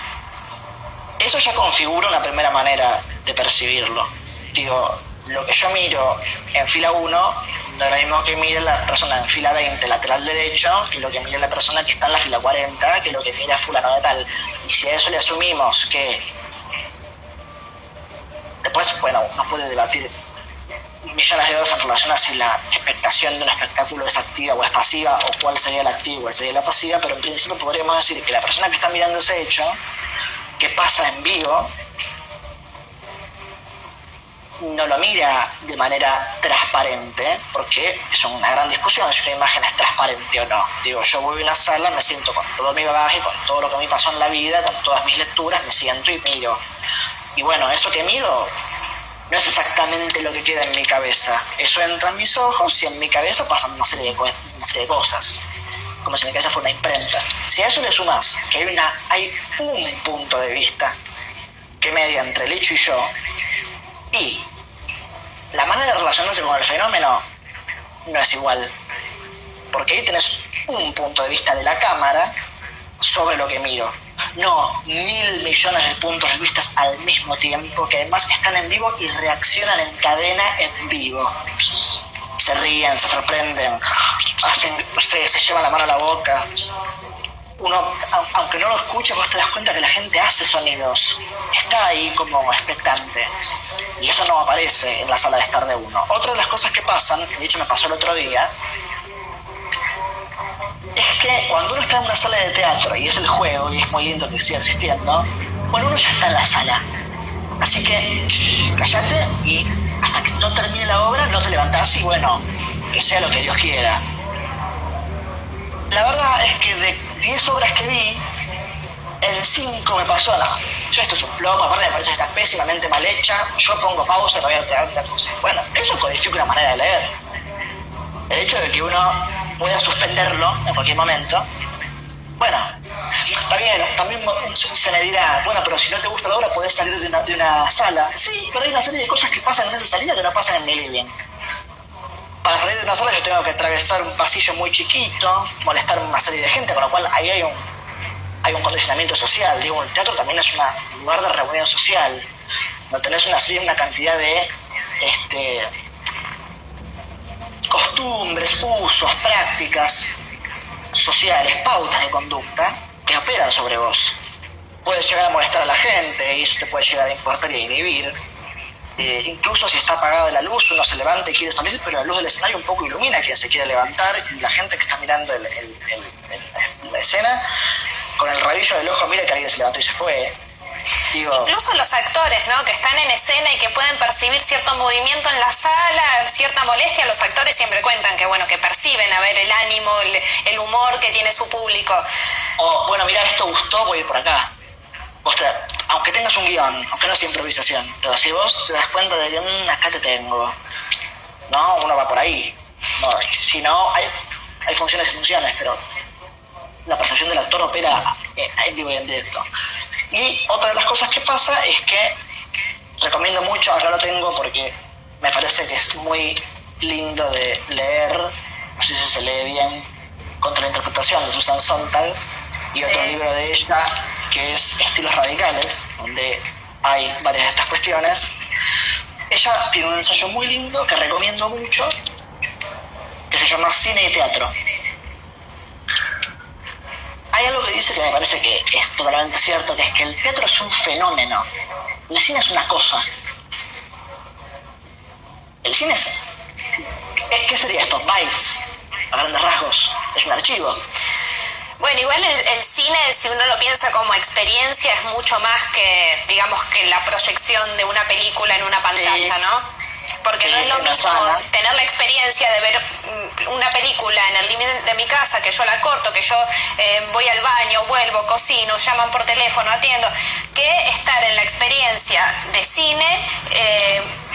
Eso ya configura una primera manera de percibirlo. Digo, lo que yo miro en fila 1 No es lo mismo que mire la persona en fila 20, lateral derecho, que lo que mire la persona que está en la fila 40, que lo que mira fulano de tal. Y si a eso le asumimos que... Después, bueno, uno puede debatir millones de horas en relación a si la expectación de un espectáculo es activa o es pasiva, o cuál sería la activa o cuál sería la pasiva, pero en principio podríamos decir que la persona que está mirando ese hecho, que pasa en vivo, no lo mira de manera transparente, porque es una gran discusión si una imagen es transparente o no. Digo, yo voy a una sala, me siento con todo mi bagaje, con todo lo que me pasó en la vida, con todas mis lecturas, me siento y miro. Y bueno, eso que miro no es exactamente lo que queda en mi cabeza. Eso entra en mis ojos y en mi cabeza pasan una serie de cosas, como si mi cabeza fuera una imprenta. Si a eso le sumas que hay un punto de vista que media entre el hecho y yo, y la manera de relacionarse con el fenómeno no es igual, porque ahí tenés un punto de vista de la cámara sobre lo que miro, no 1.000 millones de puntos de vista al mismo tiempo, que además están en vivo y reaccionan en cadena en vivo. Se ríen, se sorprenden, se llevan la mano a la boca. Uno, aunque no lo escuche, vos te das cuenta que la gente hace sonidos, está ahí como expectante, y eso no aparece en la sala de estar de uno. Otra de las cosas que pasan, de hecho me pasó el otro día, es que cuando uno está en una sala de teatro y es el juego, y es muy lindo que siga existiendo, bueno, uno ya está en la sala, así que callate y hasta que no termine la obra no te levantás y bueno, que sea lo que Dios quiera. La verdad es que de 10 obras que vi, en 5 me pasó, no, yo esto es un plomo, aparte me parece que está pésimamente mal hecha, yo pongo pausa y me voy a traer otra cosa. Bueno, eso codifica una manera de leer. El hecho de que uno pueda suspenderlo en cualquier momento, bueno, está bien, también se me dirá, bueno, pero si no te gusta la obra podés salir de una sala. Sí, pero hay una serie de cosas que pasan en esa salida que no pasan en mi living. Para salir de una sala yo tengo que atravesar un pasillo muy chiquito, molestar a una serie de gente, con lo cual ahí hay un condicionamiento social. Digo, el teatro también es un lugar de reunión social. No tenés una cantidad de costumbres, usos, prácticas sociales, pautas de conducta que operan sobre vos. Puedes llegar a molestar a la gente y eso te puede llegar a importar y a inhibir. Incluso si está apagada la luz, uno se levanta y quiere salir, pero la luz del escenario un poco ilumina a quien se quiere levantar, y la gente que está mirando la escena, con el rabillo del ojo mira que alguien se levantó y se fue. Digo, incluso los actores, ¿no?, que están en escena y que pueden percibir cierto movimiento en la sala, cierta molestia, los actores siempre cuentan que, bueno, que perciben, a ver, el ánimo, el humor que tiene su público. O, bueno, mira, esto gustó, voy a ir por acá. Aunque tengas un guión, aunque no sea improvisación, pero si vos te das cuenta de que acá te tengo, no, uno va por ahí. No, si no, hay funciones y funciones, pero la percepción del actor opera en vivo y en directo. Y otra de las cosas que pasa es que recomiendo mucho, acá lo tengo porque me parece que es muy lindo de leer, no sé si se lee bien, Contra la interpretación de Susan Sontag, y sí, otro libro de ella que es Estilos radicales, donde hay varias de estas cuestiones. Ella tiene un ensayo muy lindo que recomiendo mucho, que se llama Cine y Teatro. Hay algo que dice que me parece que es totalmente cierto, que es que el teatro es un fenómeno, el cine es una cosa. El cine es... ¿Qué sería esto? Bytes, a grandes rasgos, es un archivo. Bueno, igual el cine, si uno lo piensa como experiencia, es mucho más que, digamos, que la proyección de una película en una pantalla, sí, ¿no? Porque sí, no es lo mismo tener la experiencia de ver una película en el living de mi casa, que yo la corto, que yo voy al baño, vuelvo, cocino, llaman por teléfono, atiendo, que estar en la experiencia de cine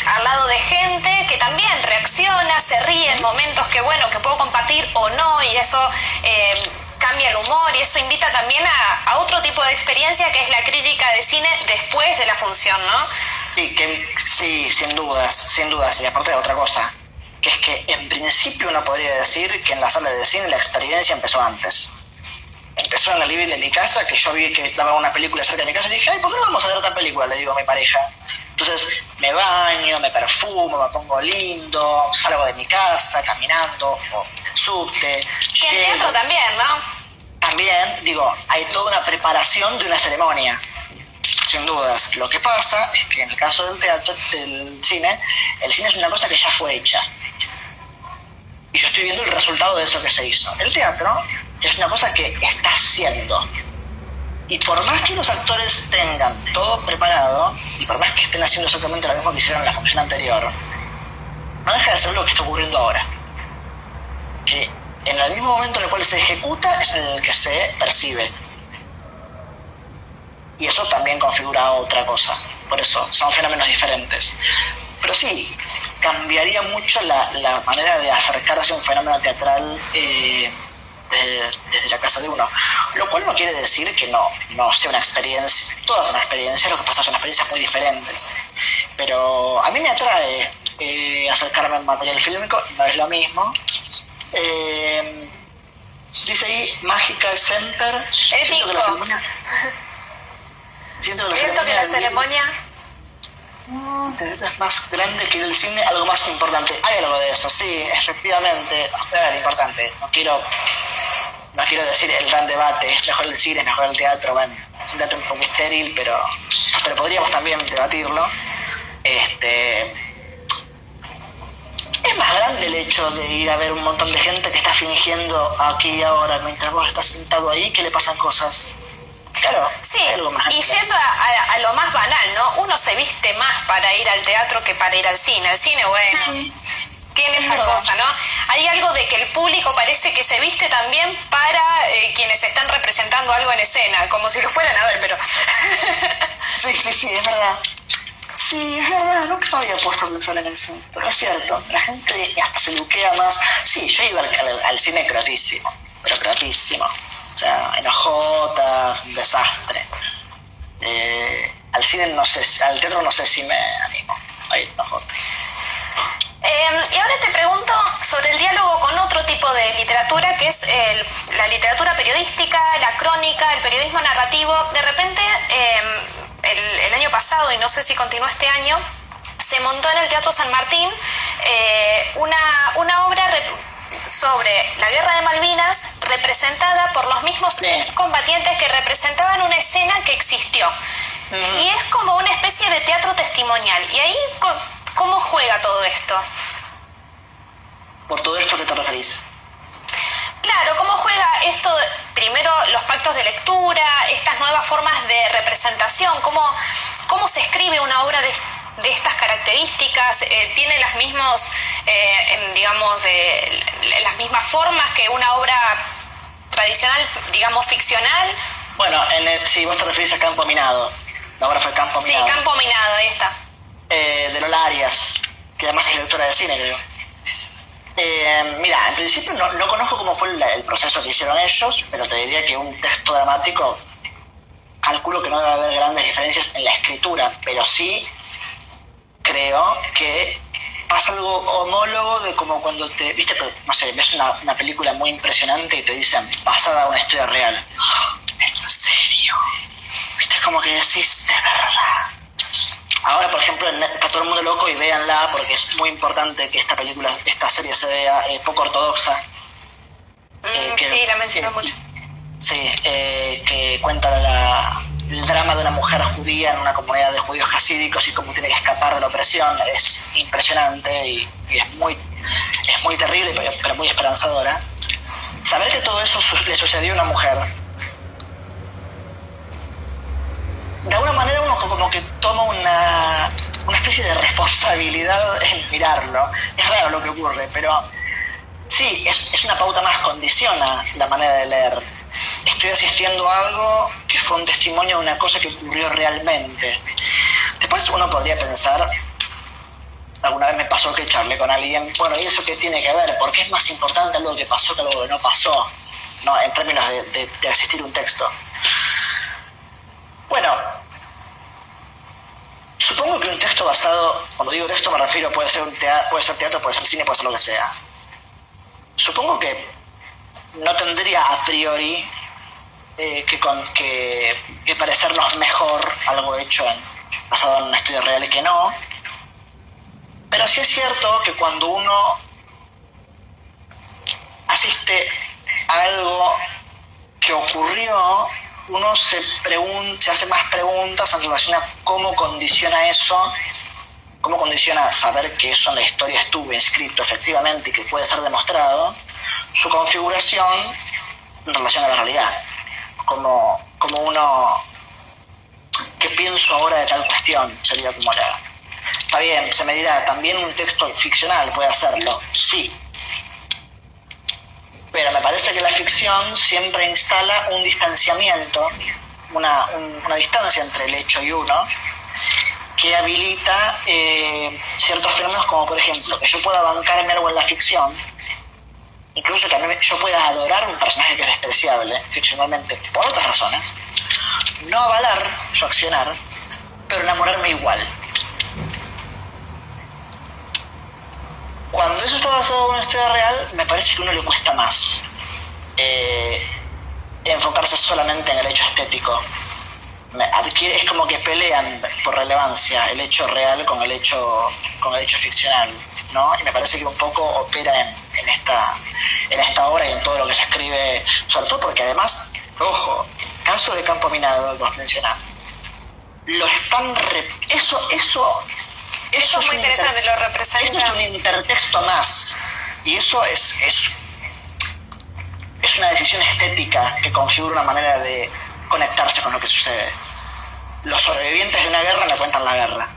al lado de gente que también reacciona, se ríe en momentos que, bueno, que puedo compartir o no, y eso... cambia el humor, y eso invita también a otro tipo de experiencia, que es la crítica de cine después de la función, ¿no? Sí, sin dudas, y aparte de otra cosa, que es que en principio uno podría decir que en la sala de cine la experiencia empezó antes. Empezó en el living de mi casa, que yo vi que daba una película cerca de mi casa y dije, ay, ¿por qué no vamos a ver otra película? Le digo a mi pareja. Entonces, me baño, me perfumo, me pongo lindo, salgo de mi casa caminando o en subte. Que en teatro también, ¿no? También, digo, hay toda una preparación de una ceremonia, sin dudas. Lo que pasa es que en el caso del teatro, del cine, el cine es una cosa que ya fue hecha. Y yo estoy viendo el resultado de eso que se hizo. El teatro es una cosa que está haciendo. Y por más que los actores tengan todo preparado, y por más que estén haciendo exactamente lo mismo que hicieron en la función anterior, no deja de ser lo que está ocurriendo ahora. Que en el mismo momento en el cual se ejecuta es en el que se percibe. Y eso también configura otra cosa. Por eso son fenómenos diferentes. Pero sí, cambiaría mucho la manera de acercarse a un fenómeno teatral desde la casa de uno. Lo cual no quiere decir que no sea una experiencia. Todas son experiencias, lo que pasa son experiencias muy diferentes. Pero a mí me atrae acercarme al material fílmico, no es lo mismo. Dice ahí, mágica semper. Siento que la ceremonia es más grande que el cine, algo más importante. Hay algo de eso, sí, efectivamente. Importante. No quiero decir el gran debate, es mejor el cine, es mejor el teatro. Bueno, es un debate un poco estéril, pero podríamos también debatirlo. Es más grande el hecho de ir a ver un montón de gente que está fingiendo aquí y ahora, mientras vos estás sentado ahí, que le pasan cosas. Claro, sí, y yendo a lo más banal, ¿no? Uno se viste más para ir al teatro que para ir al cine. El cine, bueno, sí, tiene esa cosa, ¿no? Hay algo de que el público parece que se viste también para quienes están representando algo en escena, como si lo fueran a ver, pero... Sí, es verdad. Sí, es verdad, nunca me había puesto a pensar en eso, pero es cierto, la gente hasta se luquea más. Sí, yo iba al cine crotísimo, pero crotísimo. O sea, enojotas, un desastre. Al cine no sé, al teatro no sé si me animo a ir enojotas. Y ahora te pregunto sobre el diálogo con otro tipo de literatura, que es la literatura periodística, la crónica, el periodismo narrativo. De repente, el año pasado, y no sé si continuó este año, se montó en el Teatro San Martín una obra sobre la Guerra de Malvinas, representada por los mismos excombatientes que representaban una escena que existió. Y es como una especie de teatro testimonial. Y ahí, ¿cómo juega todo esto? ¿Por todo esto qué te referís? Claro, ¿cómo juega esto? Primero, los pactos de lectura, estas nuevas formas de representación. ¿Cómo se escribe una obra de estas características? ¿Tiene las mismas, las mismas formas que una obra tradicional, digamos, ficcional? Bueno, si vos te referís a Campo Minado, la obra fue Campo Minado. Sí, Campo Minado, ahí está. De Lola Arias, que además es directora de cine, creo. Mira, en principio no conozco cómo fue el proceso que hicieron ellos, pero te diría que un texto dramático, calculo que no debe haber grandes diferencias en la escritura, pero sí creo que pasa algo homólogo de como cuando viste, no sé, ves una película muy impresionante y te dicen, basada en una historia real. ¿En serio? Viste, es como que decís, de verdad. Ahora, por ejemplo, está todo el mundo loco y véanla porque es muy importante que esta serie se vea poco ortodoxa. Sí, la mencionó mucho. Sí, que cuenta el drama de una mujer judía en una comunidad de judíos hasídicos y cómo tiene que escapar de la opresión. Es impresionante y es muy terrible, pero muy esperanzadora. Saber que todo eso le sucedió a una mujer, de alguna manera uno como que toma una especie de responsabilidad en mirarlo. Es raro lo que ocurre, pero sí, es una pauta más, condiciona la manera de leer. Estoy asistiendo a algo que fue un testimonio de una cosa que ocurrió realmente. Después uno podría pensar, alguna vez me pasó que charlé con alguien, bueno, ¿y eso qué tiene que ver? ¿Por qué es más importante algo que pasó que algo que no pasó? No, en términos de asistir a un texto. Bueno, supongo que un texto basado, cuando digo texto me refiero, puede ser teatro, puede ser cine, puede ser lo que sea. Supongo que no tendría a priori que parecernos mejor algo hecho basado en un estudio real que no. Pero sí es cierto que cuando uno asiste a algo que ocurrió, uno se hace más preguntas en relación a cómo condiciona eso, cómo condiciona saber que eso en la historia estuvo escrito efectivamente y que puede ser demostrado, su configuración en relación a la realidad. Como uno, ¿qué pienso ahora de tal cuestión? Sería como la... Está bien, se me dirá, también un texto ficcional puede hacerlo, sí. Pero me parece que la ficción siempre instala un distanciamiento, una distancia entre el hecho y uno, que habilita ciertos fenómenos, como por ejemplo, que yo pueda bancarme algo en la ficción, incluso que yo pueda adorar un personaje que es despreciable, ficcionalmente, por otras razones, no avalar su accionar, pero enamorarme igual. Cuando eso está basado en una historia real, me parece que a uno le cuesta más enfocarse solamente en el hecho estético. Es como que pelean por relevancia el hecho real con el hecho ficcional, ¿no? Y me parece que un poco opera en esta obra y en todo lo que se escribe, sobre todo porque además, ojo, caso de Campo Minado, que vos mencionás, lo están... Eso es muy interesante, lo representa. Eso es un intertexto más. Y eso es una decisión estética que configura una manera de conectarse con lo que sucede. Los sobrevivientes de una guerra le cuentan la guerra.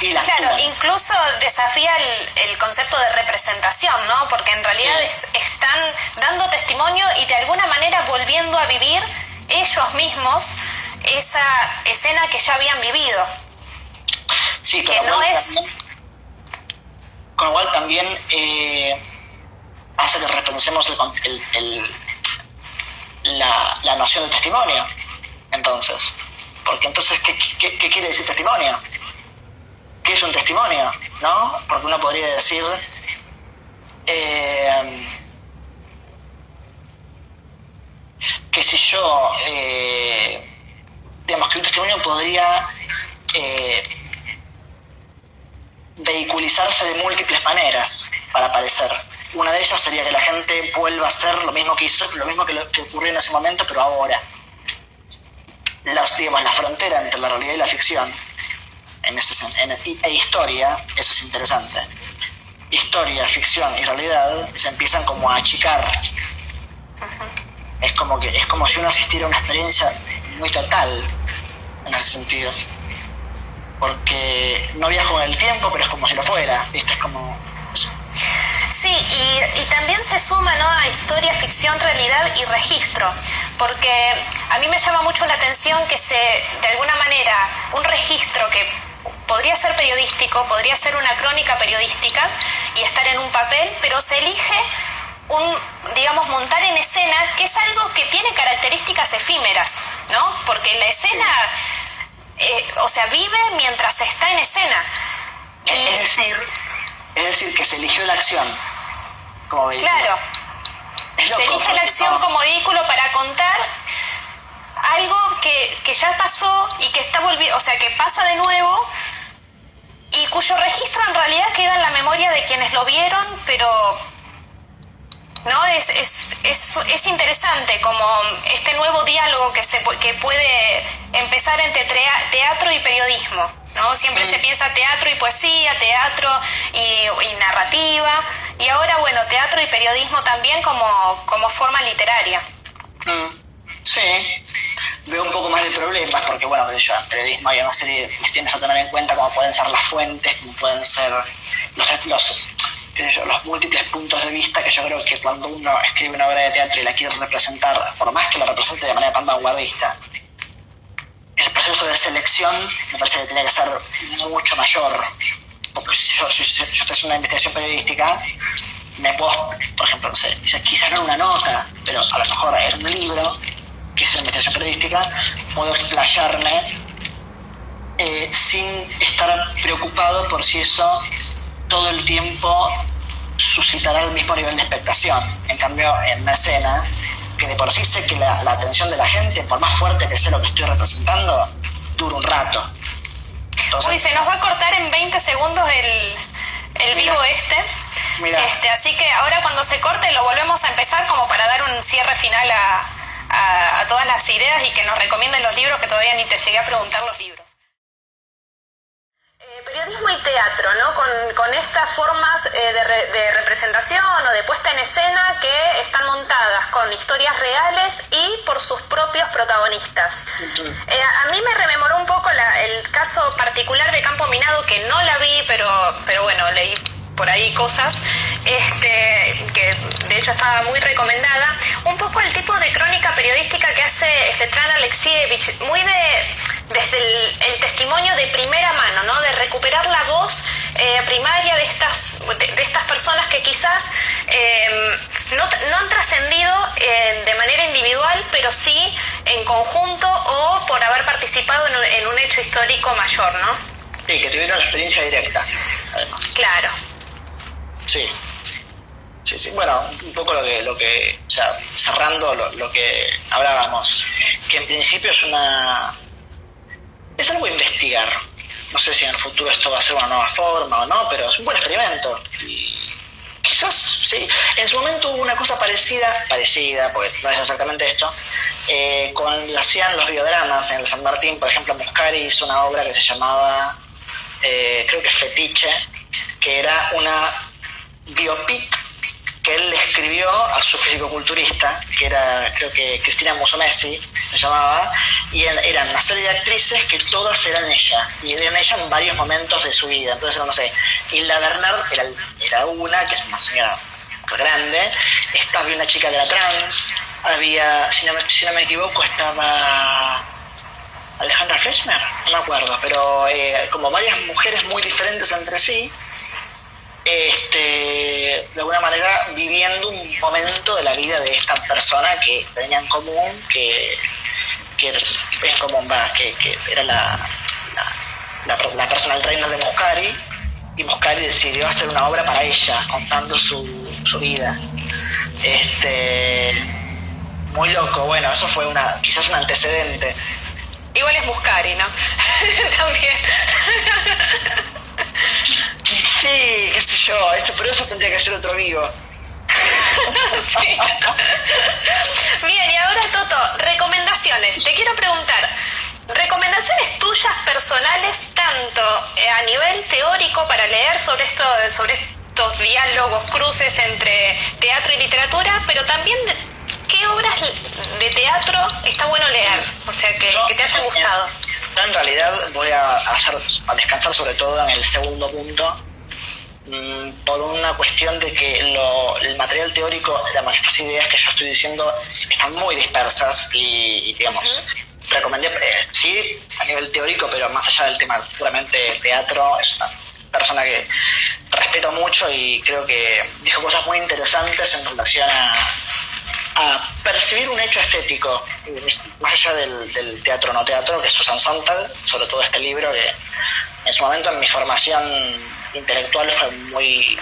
Claro, incluso desafía el concepto de representación, ¿no? Porque en realidad están dando testimonio y de alguna manera volviendo a vivir ellos mismos esa escena que ya habían vivido. Sí, que no es... Con lo cual también hace que repensemos la noción de testimonio. Entonces, porque entonces, ¿qué quiere decir testimonio? ¿Qué es un testimonio? ¿No? Porque uno podría decir que si yo digamos que un testimonio podría vehiculizarse de múltiples maneras para aparecer. Una de ellas sería que la gente vuelva a hacer lo mismo que ocurrió en ese momento, pero ahora. La frontera entre la realidad y la ficción e historia, eso es interesante. Historia, ficción y realidad se empiezan como a achicar. Es como si uno asistiera a una experiencia muy total en ese sentido. Porque no viajo en el tiempo, pero es como si lo fuera, ¿viste? Es como... Sí, y también se suma, ¿no?, a historia, ficción, realidad y registro, porque a mí me llama mucho la atención que de alguna manera, un registro que podría ser periodístico, podría ser una crónica periodística y estar en un papel, pero se elige montar en escena, que es algo que tiene características efímeras, ¿no? Porque la escena... vive mientras está en escena. Es decir, que se eligió la acción como vehículo. Claro. Se elige la acción como vehículo para contar algo que ya pasó y que está volviendo, que pasa de nuevo y cuyo registro en realidad queda en la memoria de quienes lo vieron, pero no es interesante como este nuevo diálogo que puede empezar entre teatro y periodismo, ¿no? Siempre se piensa teatro y poesía, teatro y narrativa, y ahora teatro y periodismo también como forma literaria. Sí, veo un poco más de problemas porque en periodismo hay una serie de cuestiones a tener en cuenta, como pueden ser las fuentes, como pueden ser los múltiples puntos de vista, que yo creo que cuando uno escribe una obra de teatro y la quiere representar, por más que la represente de manera tan vanguardista, el proceso de selección me parece que tiene que ser mucho mayor. Porque si yo estoy haciendo una investigación periodística, me puedo, por ejemplo, quizás no en una nota, pero a lo mejor en un libro, que es una investigación periodística, puedo explayarme sin estar preocupado por si eso todo el tiempo suscitará el mismo nivel de expectación. En cambio, en una escena, que de por sí sé que la atención de la gente, por más fuerte que sea lo que estoy representando, dura un rato. Entonces, se nos va a cortar en 20 segundos el vivo Mira. Así que ahora cuando se corte lo volvemos a empezar como para dar un cierre final a todas las ideas y que nos recomienden los libros, que todavía ni te llegué a preguntar los libros. Periodismo y teatro, ¿no? Con estas formas de representación o de puesta en escena que están montadas con historias reales y por sus propios protagonistas. A mí me rememoró un poco el caso particular de Campo Minado, que no la vi, pero bueno, leí por ahí cosas, que de hecho estaba muy recomendada, un poco el tipo de crónica periodística que hace Svetlana Alexievich, muy desde el testimonio de primera mano, ¿no? De recuperar la voz primaria de estas personas que quizás no han trascendido de manera individual, pero sí en conjunto o por haber participado en un hecho histórico mayor, ¿no? Sí, que tuvieron experiencia directa, además. Claro. Sí. Bueno, un poco lo que o sea, cerrando lo que hablábamos, que en principio es algo a investigar. No sé si en el futuro esto va a ser una nueva forma o no, pero es un buen experimento. Y quizás, sí. En su momento hubo una cosa parecida, porque no es exactamente esto, con hacían los biodramas en el San Martín. Por ejemplo, Muscari hizo una obra que se llamaba, creo que Fetiche, que era una biopic que él le escribió a su fisicoculturista, que era, creo que Cristina Musumeci se llamaba, y eran una serie de actrices que todas eran ella, y eran ella en varios momentos de su vida. Entonces, no sé, Hilda Bernard era una, que es una señora grande, había una chica de la trans, había, si no me equivoco, estaba Alejandra Fletchner, no me acuerdo, pero como varias mujeres muy diferentes entre sí, de alguna manera viviendo un momento de la vida de esta persona que tenía en común, que era la personal trainer de Muscari, y Muscari decidió hacer una obra para ella, contando su vida. Muy loco. Bueno, eso fue quizás un antecedente. Igual es Muscari, ¿no? También. Sí, qué sé yo, pero eso tendría que ser otro vivo. Sí. Bien, y ahora, Toto, recomendaciones. Te quiero preguntar, recomendaciones tuyas personales, tanto a nivel teórico para leer sobre estos diálogos, cruces entre teatro y literatura, pero también qué obras de teatro está bueno leer, o sea, que te hayan gustado. En realidad voy a descansar sobre todo en el segundo punto, por una cuestión de que el material teórico, estas ideas que yo estoy diciendo están muy dispersas y digamos, recomendé, sí, a nivel teórico, pero más allá del tema puramente teatro, es una persona que respeto mucho y creo que dijo cosas muy interesantes en relación a percibir un hecho estético, más allá del teatro no teatro, que es Susan Sontag, sobre todo este libro que en su momento en mi formación intelectual fue muy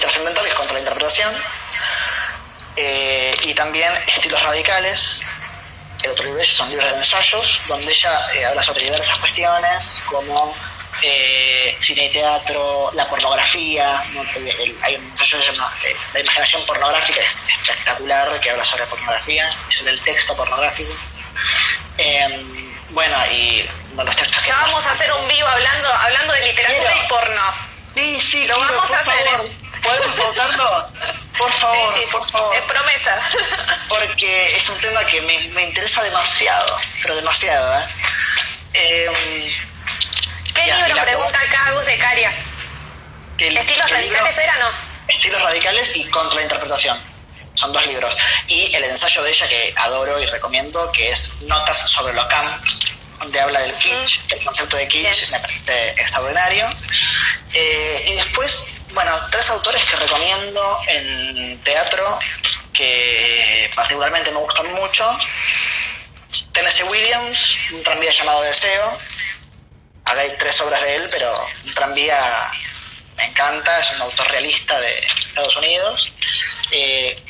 trascendental, que es Contra la interpretación, y también Estilos radicales. El otro libro son libros de ensayos, donde ella habla sobre diversas cuestiones como cine y teatro, la pornografía, ¿no? Hay un ensayo que se llama La imaginación pornográfica, es espectacular, que habla sobre pornografía y sobre el texto pornográfico. Bueno, y los textos... Ya vamos a hacer un vivo hablando de literatura y porno. Sí, lo vamos a hacer. ¿Podemos pautarlo? Por favor, sí, por favor. Es promesa. Porque es un tema que me interesa demasiado, pero demasiado, ¿Qué libro pregunta acá Agus de Caria? ¿Estilos radicales era, no? Estilos radicales y Contra la interpretación. Son 2 libros. Y el ensayo de ella que adoro y recomiendo, que es Notas sobre los camps, donde habla del kitsch, el concepto de kitsch. Bien. Me parece extraordinario. Y después, bueno, 3 autores que recomiendo en teatro, que particularmente me gustan mucho. Tennessee Williams, Un tranvía llamado Deseo. Acá hay 3 obras de él, pero Un tranvía me encanta, es un autor realista de Estados Unidos.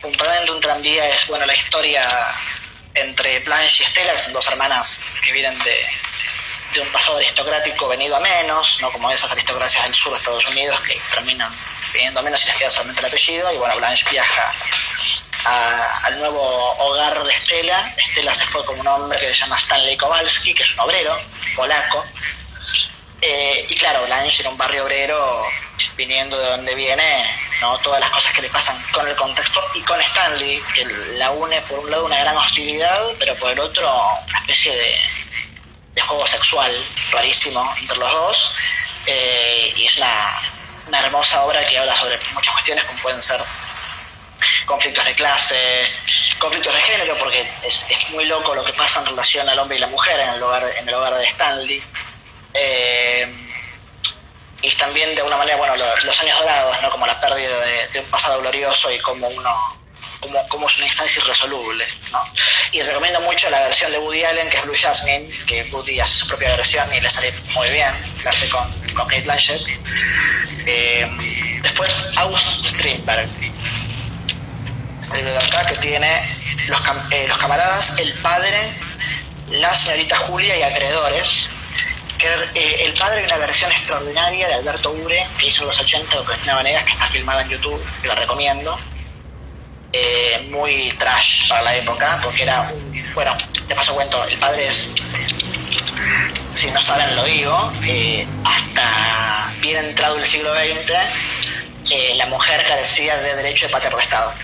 Puntualmente Un tranvía es, bueno, la historia entre Blanche y Estela, que son 2 hermanas que vienen de un pasado aristocrático venido a menos, ¿no? Como esas aristocracias del sur de Estados Unidos que terminan viniendo a menos y les queda solamente el apellido. Y bueno, Blanche viaja al nuevo hogar de Stella. Stella se fue con un hombre que se llama Stanley Kowalski, que es un obrero polaco. Y claro, Blanche en un barrio obrero, viniendo de donde viene, ¿no? Todas las cosas que le pasan con el contexto y con Stanley, que la une por un lado una gran hostilidad, pero por el otro una especie de juego sexual rarísimo entre los dos. Y es una hermosa obra que habla sobre muchas cuestiones, como pueden ser conflictos de clase, conflictos de género, porque es muy loco lo que pasa en relación al hombre y la mujer en el hogar de Stanley. Y también de alguna manera, bueno, los años dorados, ¿no? Como la pérdida de un pasado glorioso y como es una instancia irresoluble, ¿no? Y recomiendo mucho la versión de Woody Allen, que es Blue Jasmine, que Woody hace su propia versión y le sale muy bien, la hace con Cate Blanchett. Después August Strindberg de acá, que tiene los camaradas, el padre, la señorita Julia y acreedores. Que el padre, una versión extraordinaria de Alberto Ure, que hizo en los 80 con Cristina Venegas, que está filmada en YouTube, que la recomiendo. Muy trash para la época, porque era bueno, de paso cuento, el padre es, si no saben lo digo, hasta bien entrado el siglo XX, la mujer carecía de derecho de patria potestad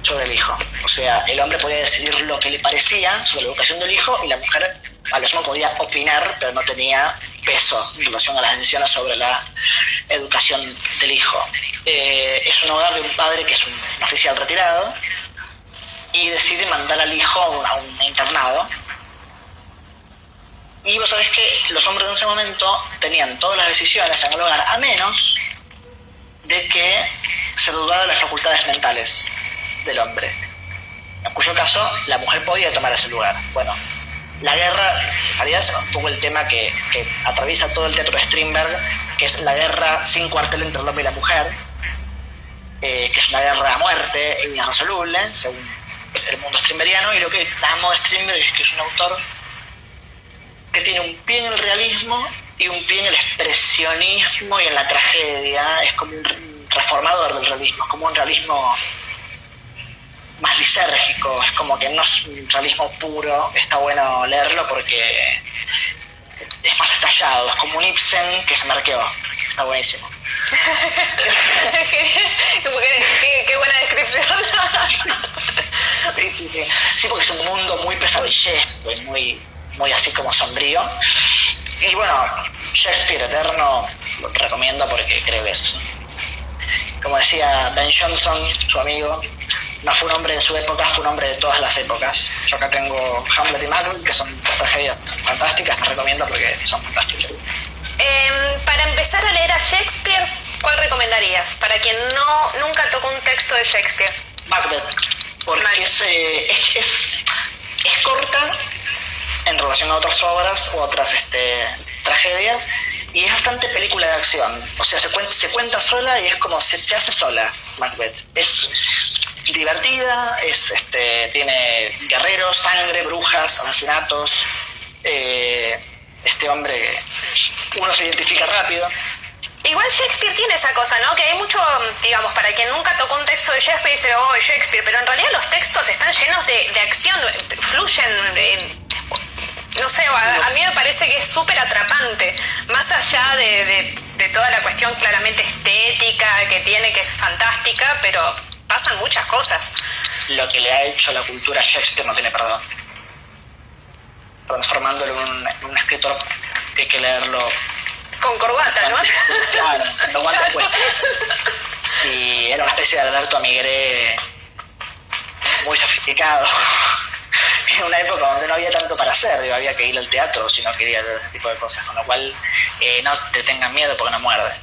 sobre el hijo. O sea, el hombre podía decidir lo que le parecía sobre la educación del hijo y la mujer a lo sumo podía opinar, pero no tenía peso en relación a las decisiones sobre la educación del hijo. Es un hogar de un padre que es un oficial retirado y decide mandar al hijo a un internado. Y vos sabés que los hombres en ese momento tenían todas las decisiones en el hogar, a menos de que se dudara de las facultades mentales del hombre, en cuyo caso la mujer podía tomar ese lugar. Bueno, la guerra, en realidad se mantuvo el tema que atraviesa todo el teatro de Strindberg, que es la guerra sin cuartel entre el hombre y la mujer, que es una guerra a muerte e irresoluble, según el mundo strindbergiano. Y lo que amo de Strindberg es que es un autor que tiene un pie en el realismo y un pie en el expresionismo y en la tragedia. Es como un reformador del realismo, es como un realismo más lisérgico, es como que no es un realismo puro. Está bueno leerlo porque es más estallado, es como un Ibsen que se marqueó. Está buenísimo. qué buena descripción. Sí, porque es un mundo muy pesadillesco y muy así como sombrío. Y bueno, Shakespeare eterno lo recomiendo porque creo que es, como decía Ben Jonson, su amigo, no fue un hombre de su época, fue un hombre de todas las épocas. Yo acá tengo Hamlet y Macbeth, que son dos tragedias fantásticas, me recomiendo porque son fantásticas. Para empezar a leer a Shakespeare, ¿cuál recomendarías? Para quien nunca tocó un texto de Shakespeare. Macbeth, porque es corta en relación a otras obras o otras tragedias, y es bastante película de acción. O sea, se cuenta sola y es como se hace sola Macbeth. Es divertida, tiene guerreros, sangre, brujas, asesinatos. Este hombre, uno se identifica rápido. Igual Shakespeare tiene esa cosa, ¿no? Que hay mucho, digamos, para quien nunca tocó un texto de Shakespeare dice, oh, Shakespeare, pero en realidad los textos están llenos de acción, fluyen, no sé, a mí me parece que es súper atrapante, más allá de toda la cuestión claramente estética que tiene, que es fantástica, pero pasan muchas cosas. Lo que le ha hecho la cultura a Shakespeare no tiene perdón, transformándolo en un escritor que hay que leerlo con corbata, ¿no? Claro, los guantes puestos. Y era una especie de Alberto Migré muy sofisticado. En una época donde no había tanto para hacer, había que ir al teatro si no quería ver ese tipo de cosas, con lo cual no te tengan miedo porque no muerde.